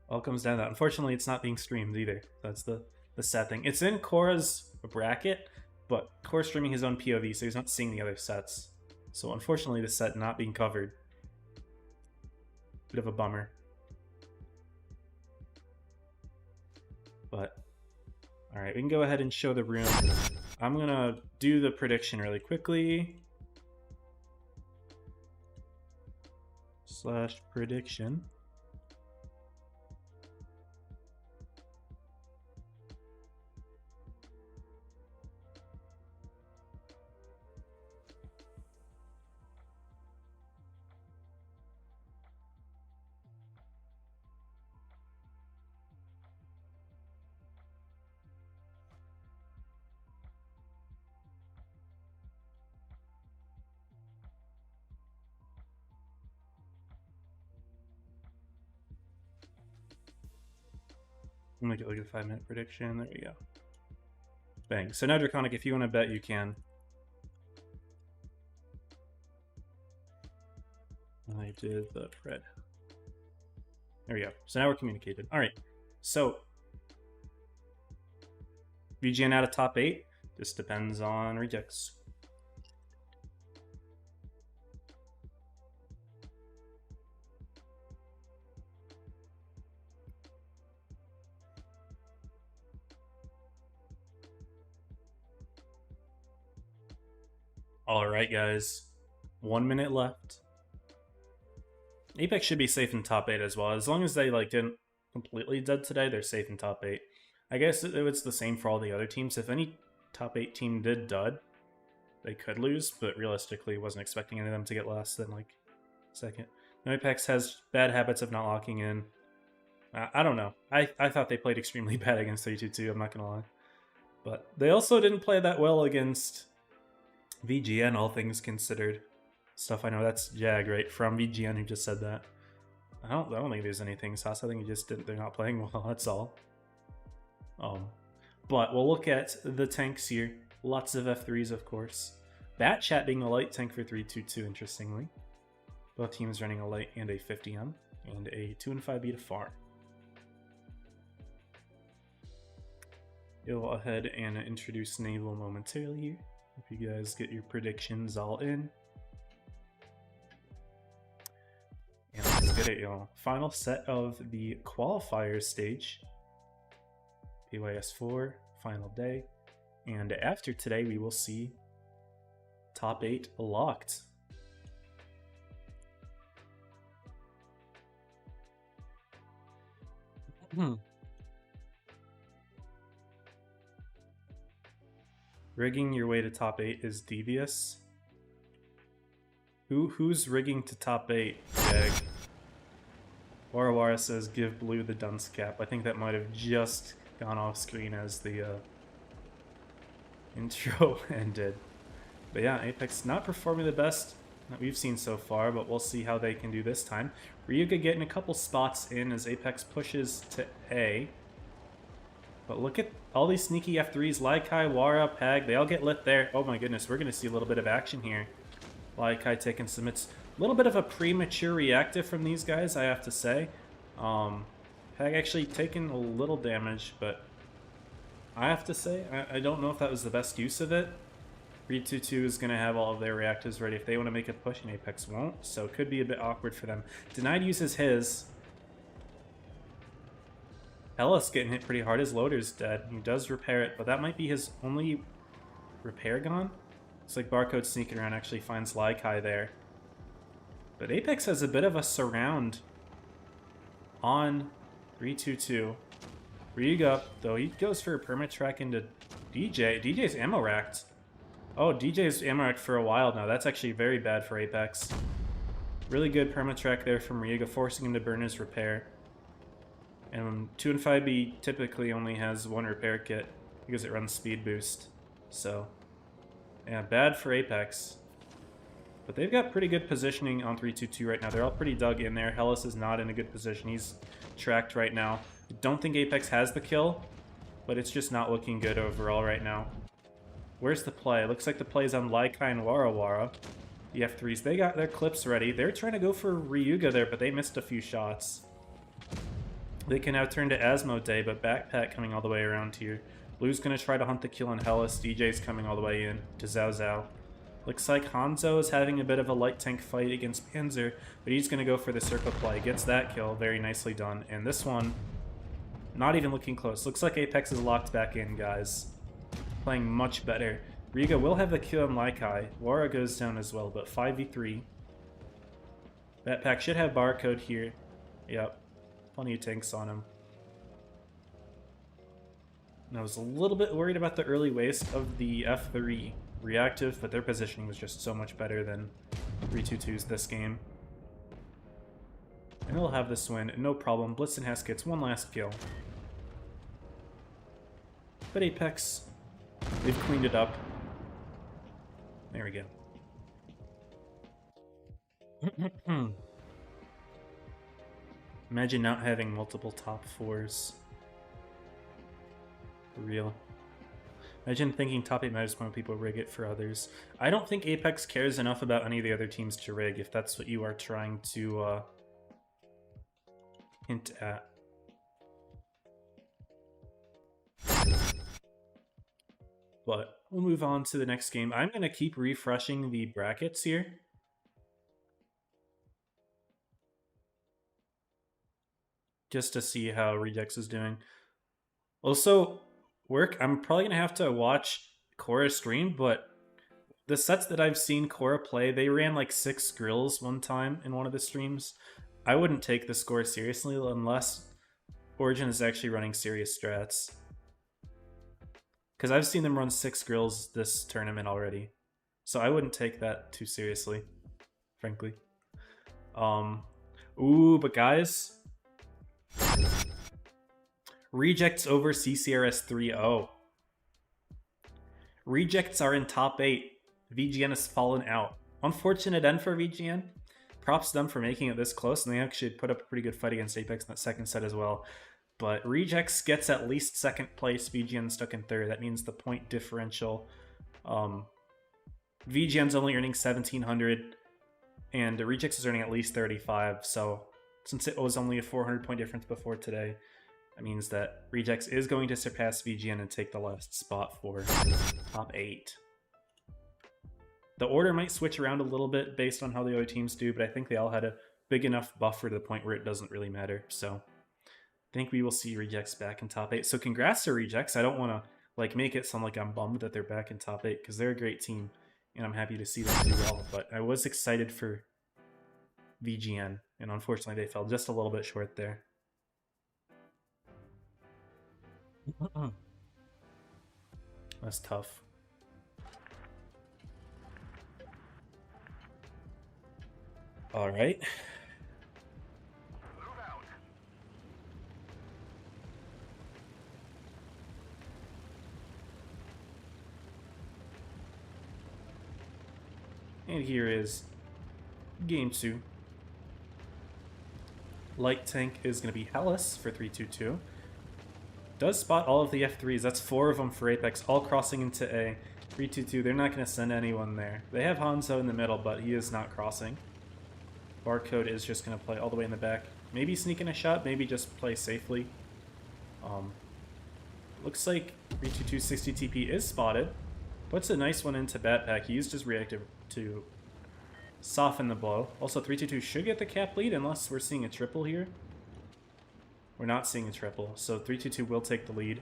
Speaker 1: All comes down to that. Unfortunately, it's not being streamed either. That's the sad thing. It's in Cora's bracket, but Cora's streaming his own POV, so he's not seeing the other sets. So unfortunately, this set not being covered. Bit of a bummer. But, alright, we can go ahead and show the room. I'm gonna do the prediction really quickly. /prediction. I'm gonna get like a 5-minute prediction. There we go. Bang. So now, Draconic, if you want to bet, you can. I did the Fred. There we go. So now we're communicated. All right. So VGN out of top 8. This depends on Rejects. All right, guys. 1 minute left. Apex should be safe in top 8 as well. As long as they didn't completely dead today, they're safe in top 8. I guess it's the same for all the other teams. If any top 8 team did dud, they could lose, but realistically wasn't expecting any of them to get less than second. Now Apex has bad habits of not locking in. I don't know. I thought they played extremely bad against 3-2-2, I'm not gonna lie. But they also didn't play that well against VGN, all things considered. Stuff I know, that's Jag, right? From VGN who just said that. I don't think there's anything sus. I think they're not playing well, that's all. But we'll look at the tanks here. Lots of F3s, of course. Bat Chat being a light tank for 3-2-2, interestingly. Both teams running a light and a 50M, and a 2 and 5 beta far. Go ahead and introduce Naval momentarily here. Hope you guys get your predictions all in. And let's get it, y'all. Final set of the qualifiers stage. PYS 4, final day. And after today, we will see top 8 locked. Rigging your way to top 8 is devious. Who's rigging to top 8, Jag? Warawara says give blue the dunce cap. I think that might have just gone off screen as the intro ended. But yeah, Apex not performing the best that we've seen so far, but we'll see how they can do this time. Ryuga getting a couple spots in as Apex pushes to A. But look at all these sneaky F3s. Laikai, Wara, Pag, they all get lit there. Oh my goodness, we're going to see a little bit of action here. Laikai taking some hits. A little bit of a premature reactive from these guys, I have to say. Pag actually taking a little damage, but I have to say, I don't know if that was the best use of it. 322 is going to have all of their reactives ready if they want to make a push, and Apex won't, so it could be a bit awkward for them. Denied uses his. Ellis getting hit pretty hard. His loader's dead. He does repair it, but that might be his only repair gone. It's like Barcode sneaking around actually finds Laikai there. But Apex has a bit of a surround on 322. Ryuga, though, he goes for a perma-track into DJ. DJ's ammo racked. Oh, DJ's ammo racked for a while now. That's actually very bad for Apex. Really good perma-track there from Ryuga, forcing him to burn his repair. And 2 and 5B typically only has 1 repair kit because it runs speed boost. So, yeah, bad for Apex. But they've got pretty good positioning on 322 right now. They're all pretty dug in there. Hellas is not in a good position. He's tracked right now. I don't think Apex has the kill, but it's just not looking good overall right now. Where's the play? It looks like the play's on Laikai and Warawara. The F3s, they got their clips ready. They're trying to go for Ryuga there, but they missed a few shots. They can now turn to Asmo Day, but Backpack coming all the way around here. Blue's going to try to hunt the kill on Hellas. DJ's coming all the way in to Zhao Zhao. Looks like Hanzo is having a bit of a light tank fight against Panzer, but he's going to go for the circle play. Gets that kill. Very nicely done. And this one, not even looking close. Looks like Apex is locked back in, guys. Playing much better. Riga will have the kill on Laikai. Wara goes down as well, but 5v3. Backpack should have Barcode here. Yep. Plenty of tanks on him. And I was a little bit worried about the early waste of the F3 reactive, but their positioning was just so much better than 322's this game. And they'll have this win, no problem. Blitz and Hess gets one last kill. But Apex, they've cleaned it up. There we go. Imagine not having multiple top 4s. For real. Imagine thinking top 8 matters more when people rig it for others. I don't think Apex cares enough about any of the other teams to rig, if that's what you are trying to hint at. But we'll move on to the next game. I'm going to keep refreshing the brackets here. Just to see how Rejects is doing. Also, I'm probably going to have to watch Cora stream, but the sets that I've seen Cora play, they ran like 6 grills one time in one of the streams. I wouldn't take the score seriously unless Origin is actually running serious strats. Because I've seen them run 6 grills this tournament already. So I wouldn't take that too seriously, frankly. Ooh, but guys... Rejects over CCRS 3-0. Rejects are in top 8. VGN has fallen out. Unfortunate end for VGN. Props to them for making it this close, and they actually put up a pretty good fight against Apex in that second set as well. But Rejects gets at least 2nd place. VGN stuck in 3rd. That means the point differential. VGN's only earning 1,700, and Rejects is earning at least 35. So since it was only a 400-point difference before today, that means that Rejects is going to surpass VGN and take the last spot for top 8. The order might switch around a little bit based on how the other teams do, but I think they all had a big enough buffer to the point where it doesn't really matter. So I think we will see Rejects back in top 8. So congrats to Rejects. I don't want to make it sound like I'm bummed that they're back in top 8 because they're a great team and I'm happy to see them do well. But I was excited for VGN, and unfortunately they fell just a little bit short there. That's tough. All right. And here is game 2. Light tank is going to be Hellas for 322. Does spot all of the F3s. That's 4 of them for Apex, all crossing into A. 322, they're not going to send anyone there. They have Hanzo in the middle, but he is not crossing. Barcode is just going to play all the way in the back. Maybe sneak in a shot, maybe just play safely. Looks like 322 60 TP is spotted. Puts a nice one into Batpack. He used his reactive to soften the blow. Also, 322 should get the cap lead unless we're seeing a triple here. We're not seeing a triple, so 322 will take the lead.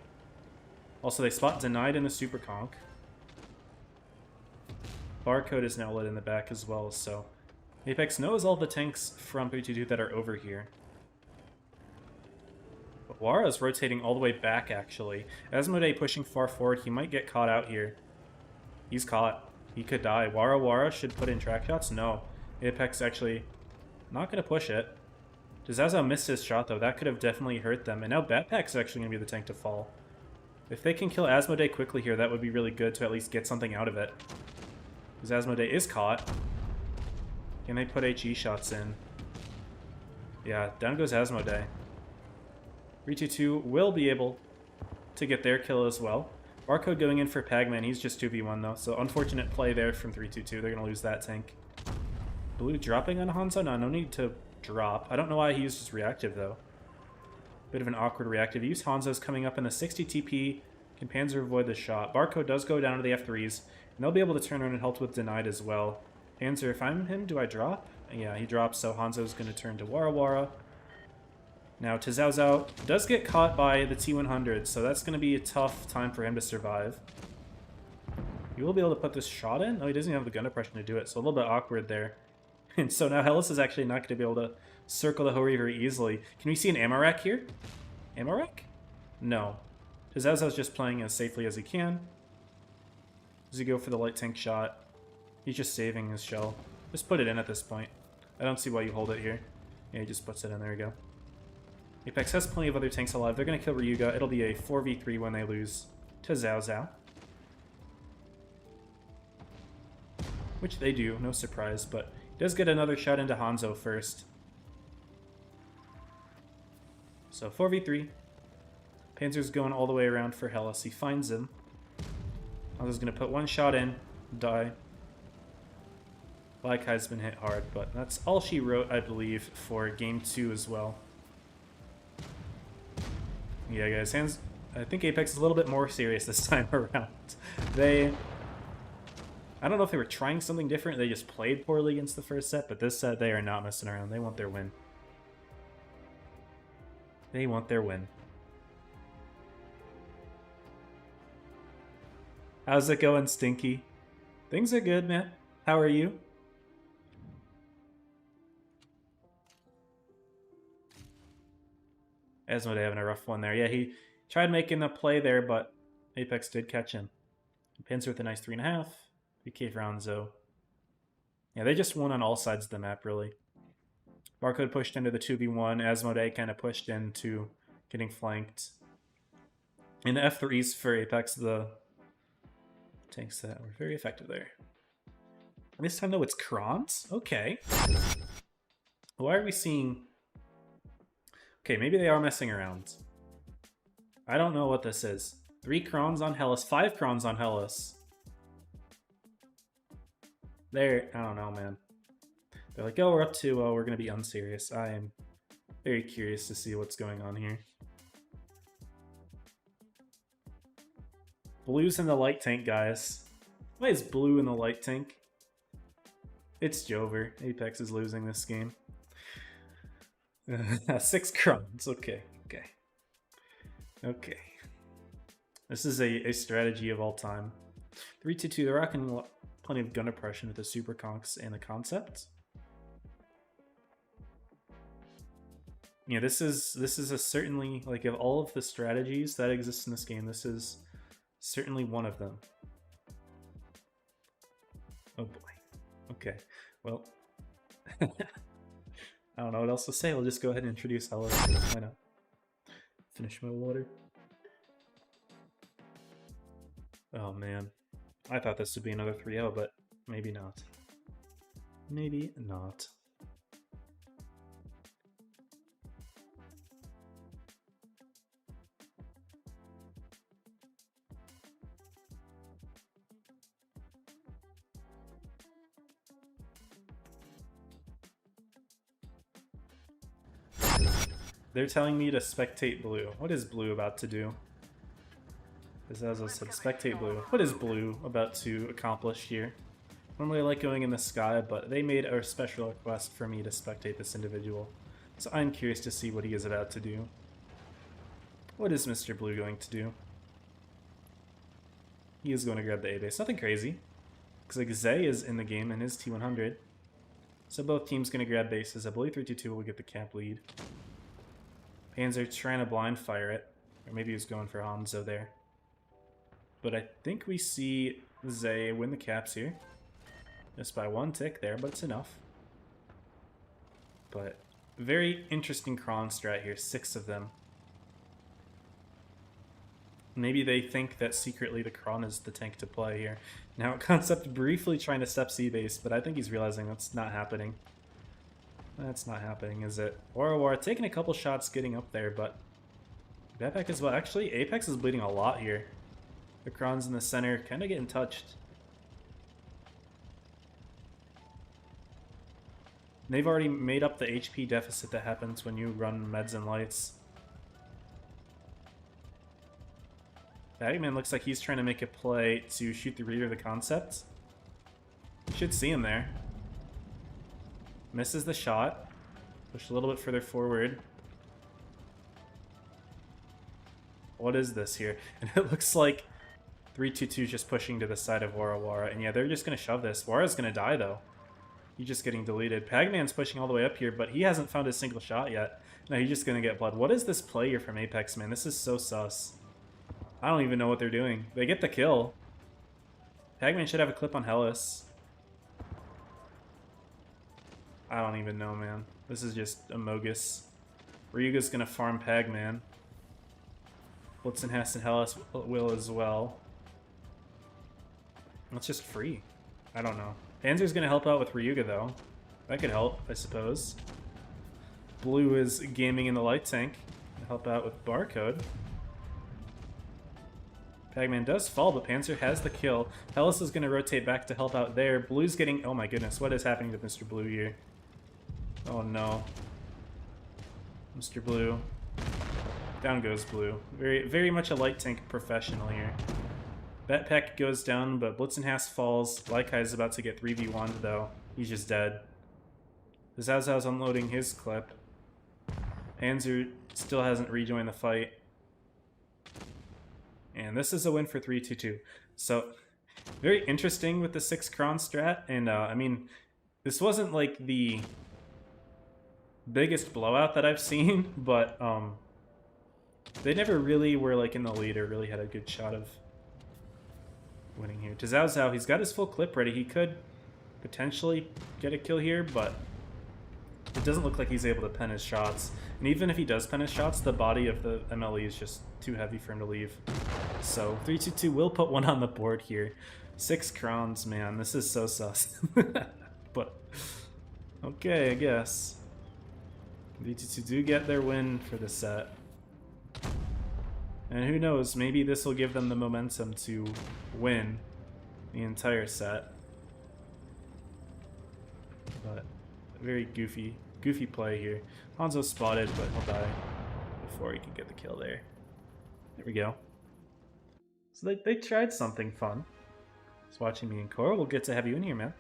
Speaker 1: Also, they spot denied in the super conk. Barcode is now lit in the back as well, so Apex knows all the tanks from 322 that are over here. But Wara's rotating all the way back, actually. Asmodee pushing far forward. He might get caught out here. He's caught. He could die. Wara should put in track shots. No. Apex actually not going to push it. Zazao missed his shot, though. That could have definitely hurt them. And now Batpack's actually going to be the tank to fall. If they can kill Asmodee quickly here, that would be really good to at least get something out of it. Because Asmodee is caught. Can they put HE shots in? Yeah, down goes Asmodee. 322 will be able to get their kill as well. Barcode going in for Pagman. He's just 2v1 though, so unfortunate play there from 322. They're going to lose that tank. Blue dropping on Hanzo? No need to drop. I don't know why he used his reactive though. Bit of an awkward reactive use. Hanzo's coming up in the 60 TP. Can Panzer avoid the shot? Barcode does go down to the F3s, and they'll be able to turn around and help with denied as well. Panzer, if I'm him, do I drop? Yeah, he drops, so Hanzo's going to turn to Wara. Now, Zao does get caught by the T100, so that's going to be a tough time for him to survive. He will be able to put this shot in? Oh, he doesn't have the gun depression to do it, so a little bit awkward there. And so now Hellas is actually not going to be able to circle the Hori very easily. Can we see an ammo rack here? Ammo rack? No. Zao's just playing as safely as he can. Does he go for the light tank shot? He's just saving his shell. Just put it in at this point. I don't see why you hold it here. Yeah, he just puts it in. There we go. Apex has plenty of other tanks alive. They're going to kill Ryuga. It'll be a 4v3 when they lose to Zao. Which they do, no surprise, but he does get another shot into Hanzo first. So 4v3. Panzer's going all the way around for Hellas. He finds him. Hanzo's going to put one shot in, die. Laikai's been hit hard, but that's all she wrote, I believe, for game 2 as well. Yeah, guys, I think Apex is a little bit more serious this time around. I don't know if they were trying something different, they just played poorly against the first set, but this set, they are not messing around. They want their win. They want their win. How's it going, Stinky? Things are good, man. How are you? Asmodee having a rough one there. Yeah, he tried making a play there, but Apex did catch him. Panzer with a nice 3.5. BK for Hanzo. Yeah, they just won on all sides of the map, really. Barcode pushed into the 2v1. Asmodee kind of pushed into getting flanked. In the F3s for Apex, the tanks that were very effective there. And this time, though, it's Krons? Okay. Why are we seeing... Okay, maybe they are messing around. I don't know what this is. 3 Krons on Hellas, 5 Krons on Hellas. I don't know, man. They're like, oh, we're up to, we're going to be unserious. I am very curious to see what's going on here. Blue's in the light tank, guys. Why is blue in the light tank? It's Jover. Apex is losing this game. 6 Krons. Okay. This is a strategy of all time. 3-2-2. They're rocking plenty of gun oppression with the super conks and the concept. Yeah, this is a certainly, like, of all of the strategies that exist in this game, this is certainly one of them. Oh boy. Okay. Well, I don't know what else to say. I'll just go ahead and introduce Ellis. Why not? Finish my water. Oh man. I thought this would be another 3-0, but maybe not. Maybe not. They're telling me to spectate blue. What is blue about to do? As I said, spectate blue. What is blue about to accomplish here? Normally I like going in the sky, but they made a special request for me to spectate this individual. So I'm curious to see what he is about to do. What is Mr. Blue going to do? He is going to grab the A base. Nothing crazy. Because like Zay is in the game in his T100. So both teams going to grab bases. I believe 3-2-2 will get the camp lead. Panzer trying to blind fire it. Or maybe he was going for Hanzo there. But I think we see Zay win the caps here. Just by one tick there, but it's enough. But very interesting Kron strat here. 6 of them. Maybe they think that secretly the Kron is the tank to play here. Now Concept briefly trying to step C-base, but I think he's realizing that's not happening. That's not happening, is it? War taking a couple shots getting up there, but Backpack as well. Actually, Apex is bleeding a lot here. The Kron's in the center, kind of getting touched. They've already made up the HP deficit that happens when you run meds and lights. Bagman looks like he's trying to make a play to shoot the reader of the Concept. You should see him there. Misses the shot. Push a little bit further forward. What is this here? And it looks like 3-2-2 is just pushing to the side of Wara. And yeah, they're just going to shove this. Wara's going to die, though. He's just getting deleted. Pagman's pushing all the way up here, but he hasn't found a single shot yet. No, he's just going to get blood. What is this play here from Apex, man? This is so sus. I don't even know what they're doing. They get the kill. Pagman should have a clip on Hellas. I don't even know, man. This is just a mogus. Ryuga's gonna farm Pagman. Blitz and Hellas will as well. It's just free. I don't know. Panzer's gonna help out with Ryuga, though. That could help, I suppose. Blue is gaming in the light tank to help out with Barcode. Pagman does fall, but Panzer has the kill. Hellas is going to rotate back to help out there. Blue's getting... Oh my goodness, what is happening to Mr. Blue here? Oh no. Mr. Blue. Down goes Blue. Very much a light tank professional here. Backpack goes down, but Blitzenhass falls. Laikai is about to get 3v1'd though. He's just dead. The Zhao Zhao's unloading his clip. Panzer still hasn't rejoined the fight. And this is a win for 3-2-2. So, very interesting with the 6 Kron strat. And, I mean, this wasn't, like, the biggest blowout that I've seen, but, they never really were, like, in the lead or really had a good shot of winning here. To Zhao Zhao, he's got his full clip ready. He could potentially get a kill here, but it doesn't look like he's able to pen his shots. And even if he does pen his shots, the body of the MLE is just too heavy for him to leave. So 3-2-2 will put one on the board here. 6 crowns, man. This is so sus. But okay, I guess. 3-2-2 do get their win for the set. And who knows, maybe this will give them the momentum to win the entire set. But very goofy play here. Hanzo's spotted, but he'll die before he can get the kill there. There we go. So they tried something fun. Just watching me and Cora. We'll get to have you in here, man.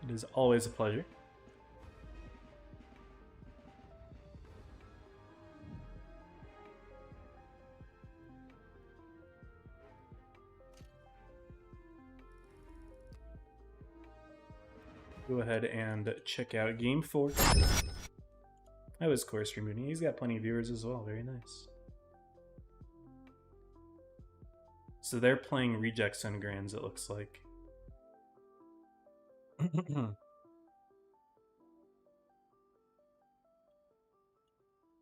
Speaker 1: It is always a pleasure. go ahead and check out Game 4. I was core streaming. He's got plenty of viewers as well. Very nice. So they're playing Rejects and Grands, it looks like.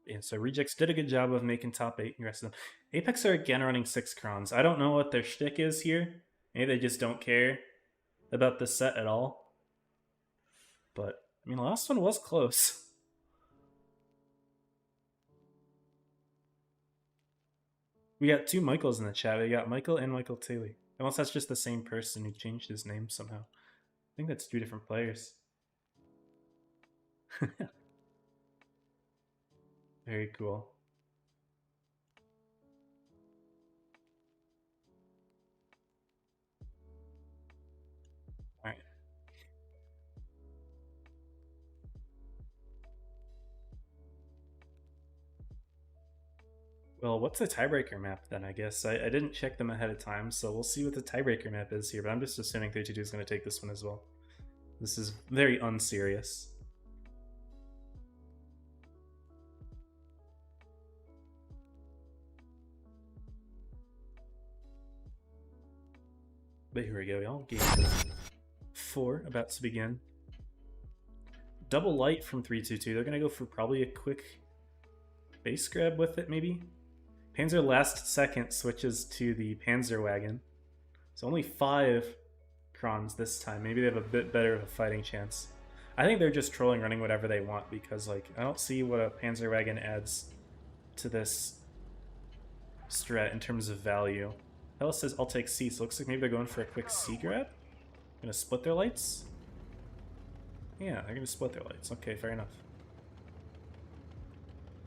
Speaker 1: Yeah, so Rejects did a good job of making top 8 and the rest of them. Apex are again running 6 crons. I don't know what their shtick is here. Maybe they just don't care about the set at all. But, I mean, the last one was close. We got 2 Michaels in the chat. We got Michael and Michael Taylor. Unless that's just the same person who changed his name somehow. I think that's 2 different players. Very cool. Alright. Well, what's the tiebreaker map then, I guess? I didn't check them ahead of time, so we'll see what the tiebreaker map is here, but I'm just assuming 322 is going to take this one as well. This is very unserious. But here we go, y'all. Game 4 about to begin. Double light from 322. They're going to go for probably a quick base grab with it, maybe? Panzer last second switches to the Panzer wagon. So only 5 crons this time. Maybe they have a bit better of a fighting chance. I think they're just trolling, running whatever they want, because like I don't see what a Panzer wagon adds to this strat in terms of value. Hella says I'll take C, so looks like maybe they're going for a quick C grab. Gonna split their lights? Yeah, they're gonna split their lights. Okay, fair enough.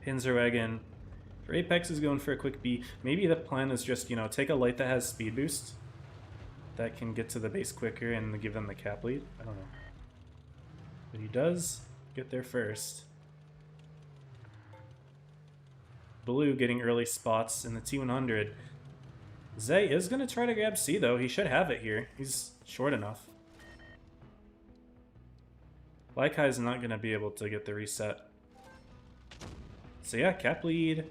Speaker 1: Panzer wagon for Apex is going for a quick B. Maybe the plan is just, you know, take a light that has speed boost that can get to the base quicker and give them the cap lead. I don't know. But he does get there first. Blue getting early spots in the T100. Zay is going to try to grab C, though. He should have it here. He's short enough. Laikai is not going to be able to get the reset. So yeah, cap lead.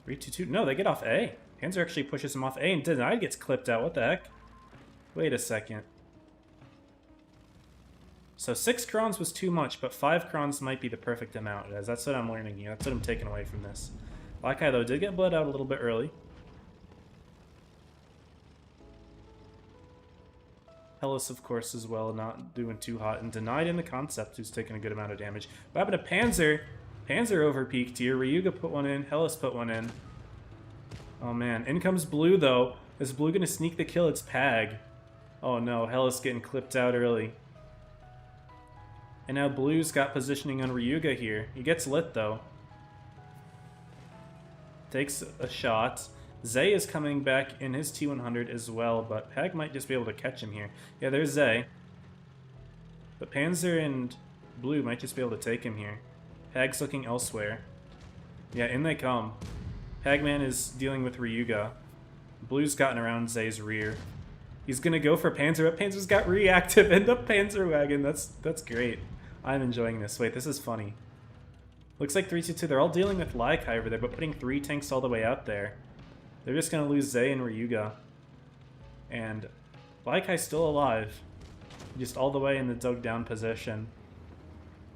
Speaker 1: 322. No, they get off A. Panzer actually pushes him off A, and Denied gets clipped out. What the heck? Wait a second. So 6 crons was too much, but 5 crons might be the perfect amount, guys. That's what I'm learning here. That's what I'm taking away from this. Laikai, though, did get bled out a little bit early. Hellas, of course, as well, not doing too hot. And Denied in the concept, who's taking a good amount of damage. What happened to Panzer? Panzer overpeaked here. Ryuga put one in. Hellas put one in. Oh, man. In comes Blue, though. Is Blue going to sneak the kill? It's Pag. Oh, no. Hellas getting clipped out early. And now Blue's got positioning on Ryuga here. He gets lit, though. Takes a shot. Zay is coming back in his T100 as well, but Pag might just be able to catch him here. Yeah, there's Zay. But Panzer and Blue might just be able to take him here. Pag's looking elsewhere. Yeah, in they come. Pagman is dealing with Ryuga. Blue's gotten around Zay's rear. He's gonna go for Panzer, but Panzer's got reactive in the Panzer wagon. That's great. I'm enjoying this. Wait, this is funny. Looks like 322. They're all dealing with Laikai over there, but putting 3 tanks all the way out there. They're just gonna lose Zay and Ryuga. And Laikai's still alive. Just all the way in the dug down position.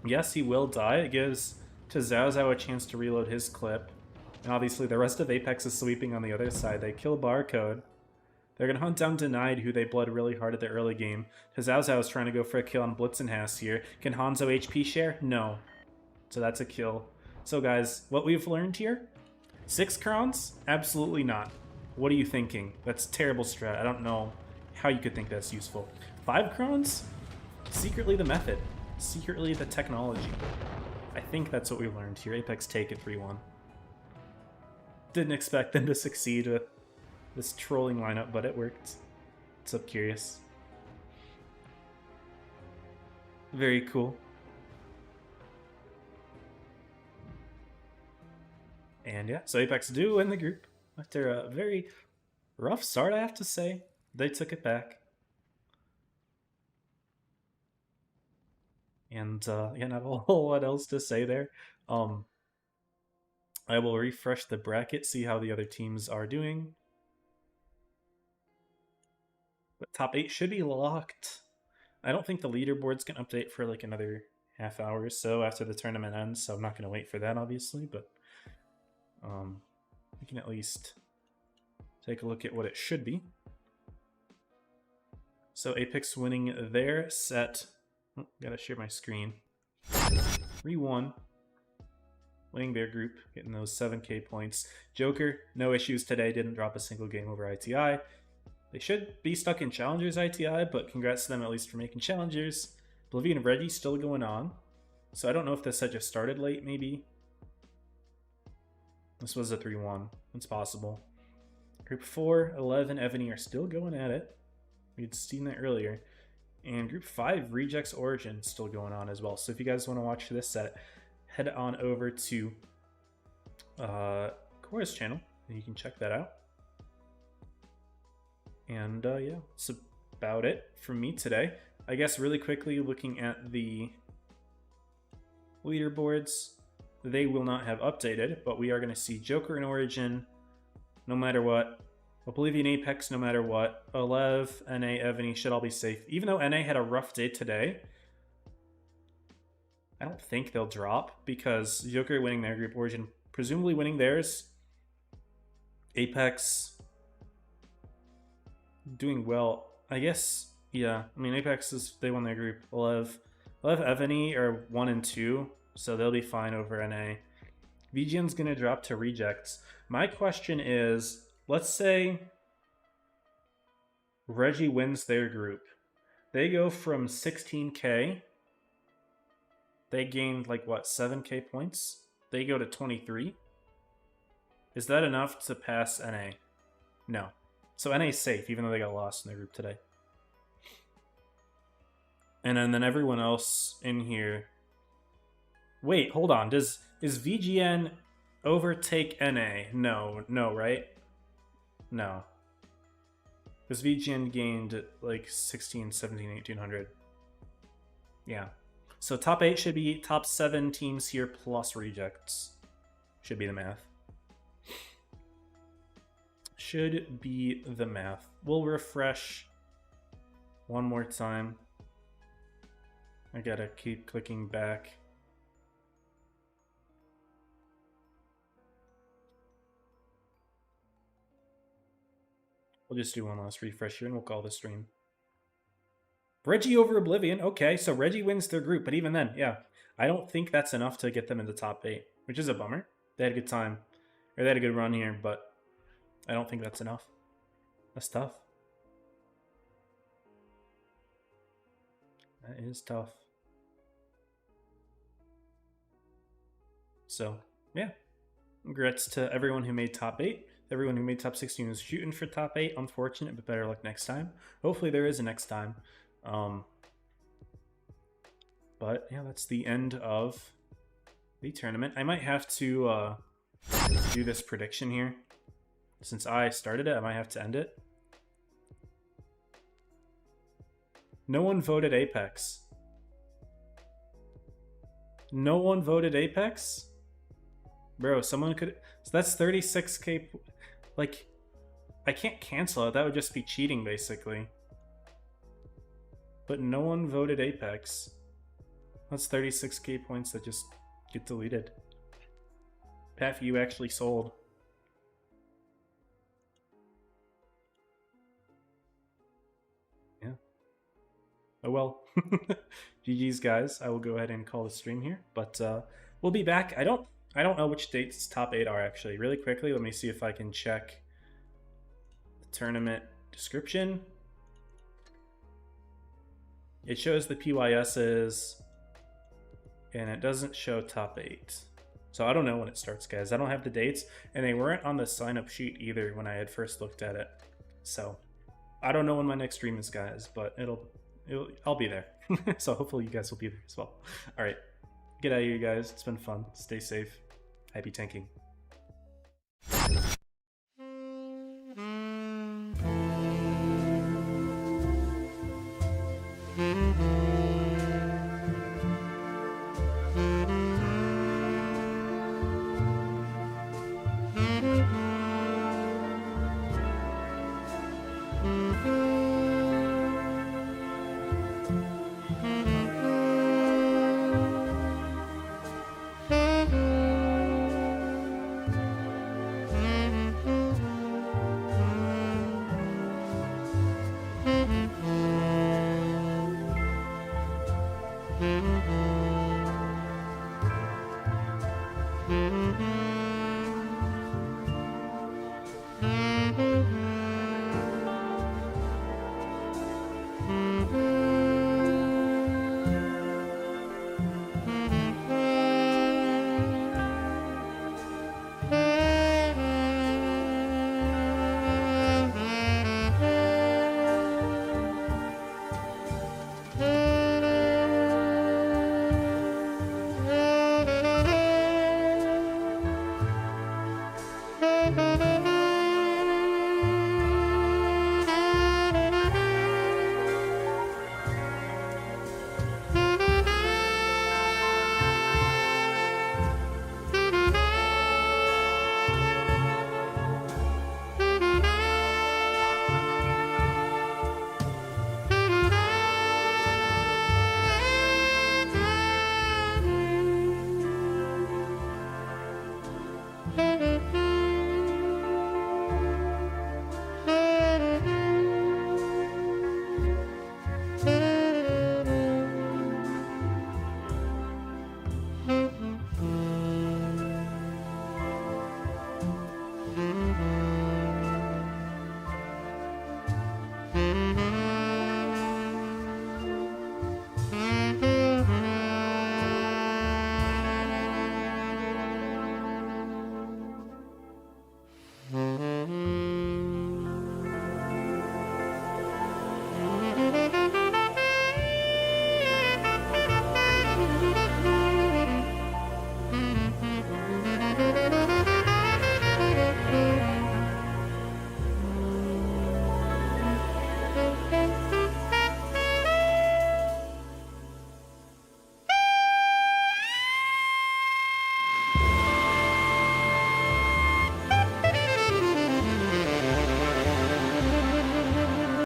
Speaker 1: Yes, he will die. It gives to Zhao Zhao a chance to reload his clip. And obviously the rest of Apex is sweeping on the other side. They kill Barcode. They're going to hunt down Denied, who they bled really hard at the early game. Zhao Zhao is trying to go for a kill on Blitz and Haas here. Can Hanzo HP share? No. So that's a kill. So guys, what we've learned here? 6 crons? Absolutely not. What are you thinking? That's terrible strat. I don't know how you could think that's useful. 5 crons? Secretly the method. Secretly the technology. I think that's what we learned here. Apex take it 3-1. Didn't expect them to succeed with this trolling lineup, but it worked. What's up, Curious? Very cool. And yeah, so Apex do win the group. After a very rough start, I have to say. They took it back. And yeah, not a whole lot else to say there. I will refresh the bracket, see how the other teams are doing. But top 8 should be locked. I don't think the leaderboard's going to update for like another half hour or so after the tournament ends, so I'm not going to wait for that, obviously, but we can at least take a look at what it should be. So Apex winning their set. Oh, gotta share my screen. 3-1. Winning their group, getting those 7k points. Joker, no issues today, didn't drop a single game over ITI. They should be stuck in Challengers ITI, but congrats to them at least for making Challengers. Oblivion and Reggie still going on. So I don't know if this set just started late, maybe. This was a 3-1. It's possible. Group 4, 11, Evany are still going at it. We'd seen that earlier. And Group 5, Rejects Origin, still going on as well. So if you guys want to watch this set, head on over to Cora's channel, and you can check that out. And yeah, that's about it from me today. I guess really quickly looking at the leaderboards, they will not have updated, but we are going to see Joker in Origin no matter what. Oblivion Apex no matter what. Olev, NA, Evany should all be safe. Even though NA had a rough day today, I don't think they'll drop because Joker winning their group, Origin presumably winning theirs. Apex doing well. I guess, yeah. I mean, Apex is, they won their group. Olev, Evany are 1 and 2, so they'll be fine over NA. VGN's gonna drop to Rejects. My question is, let's say Reggie wins their group. They go from 16k. They gained like what, 7k points? They go to 23. Is that enough to pass NA? No. So NA's safe, even though they got lost in their group today. And then everyone else in here. Wait, hold on. Is VGN overtake NA? No, right? No. Because VGN gained like 16, 17, 1800. Yeah. So top 8 should be top 7 teams here plus Rejects. Should be the math. Should be the math. We'll refresh one more time. I gotta keep clicking back. We'll just do one last refresh here and we'll call the stream. Reggie over Oblivion. Okay, so Reggie wins their group, but even then, yeah. I don't think that's enough to get them into top 8, which is a bummer. They had a good time. Or they had a good run here, but I don't think that's enough. That's tough. That is tough. So, yeah. Congrats to everyone who made top 8. Everyone who made top 16 was shooting for top 8. Unfortunate, but better luck next time. Hopefully there is a next time. But yeah, that's the end of the tournament. I might have to do this prediction here. Since I started it, I might have to end it. No one voted Apex. No one voted Apex? Bro, someone could... So that's 36k... Like, I can't cancel it. That would just be cheating, basically. But no one voted Apex. That's 36k points that just get deleted. Path, you actually sold. Yeah. Oh well. GG's, guys. I will go ahead and call the stream here. But we'll be back. I don't know which dates top 8 are, actually. Really quickly, let me see if I can check the tournament description. It shows the PYSs, and it doesn't show top 8. So I don't know when it starts, guys. I don't have the dates, and they weren't on the sign-up sheet either when I had first looked at it. So I don't know when my next stream is, guys, but I'll be there. So hopefully you guys will be there as well. All right. Get out of here, guys. It's been fun. Stay safe. Happy tanking.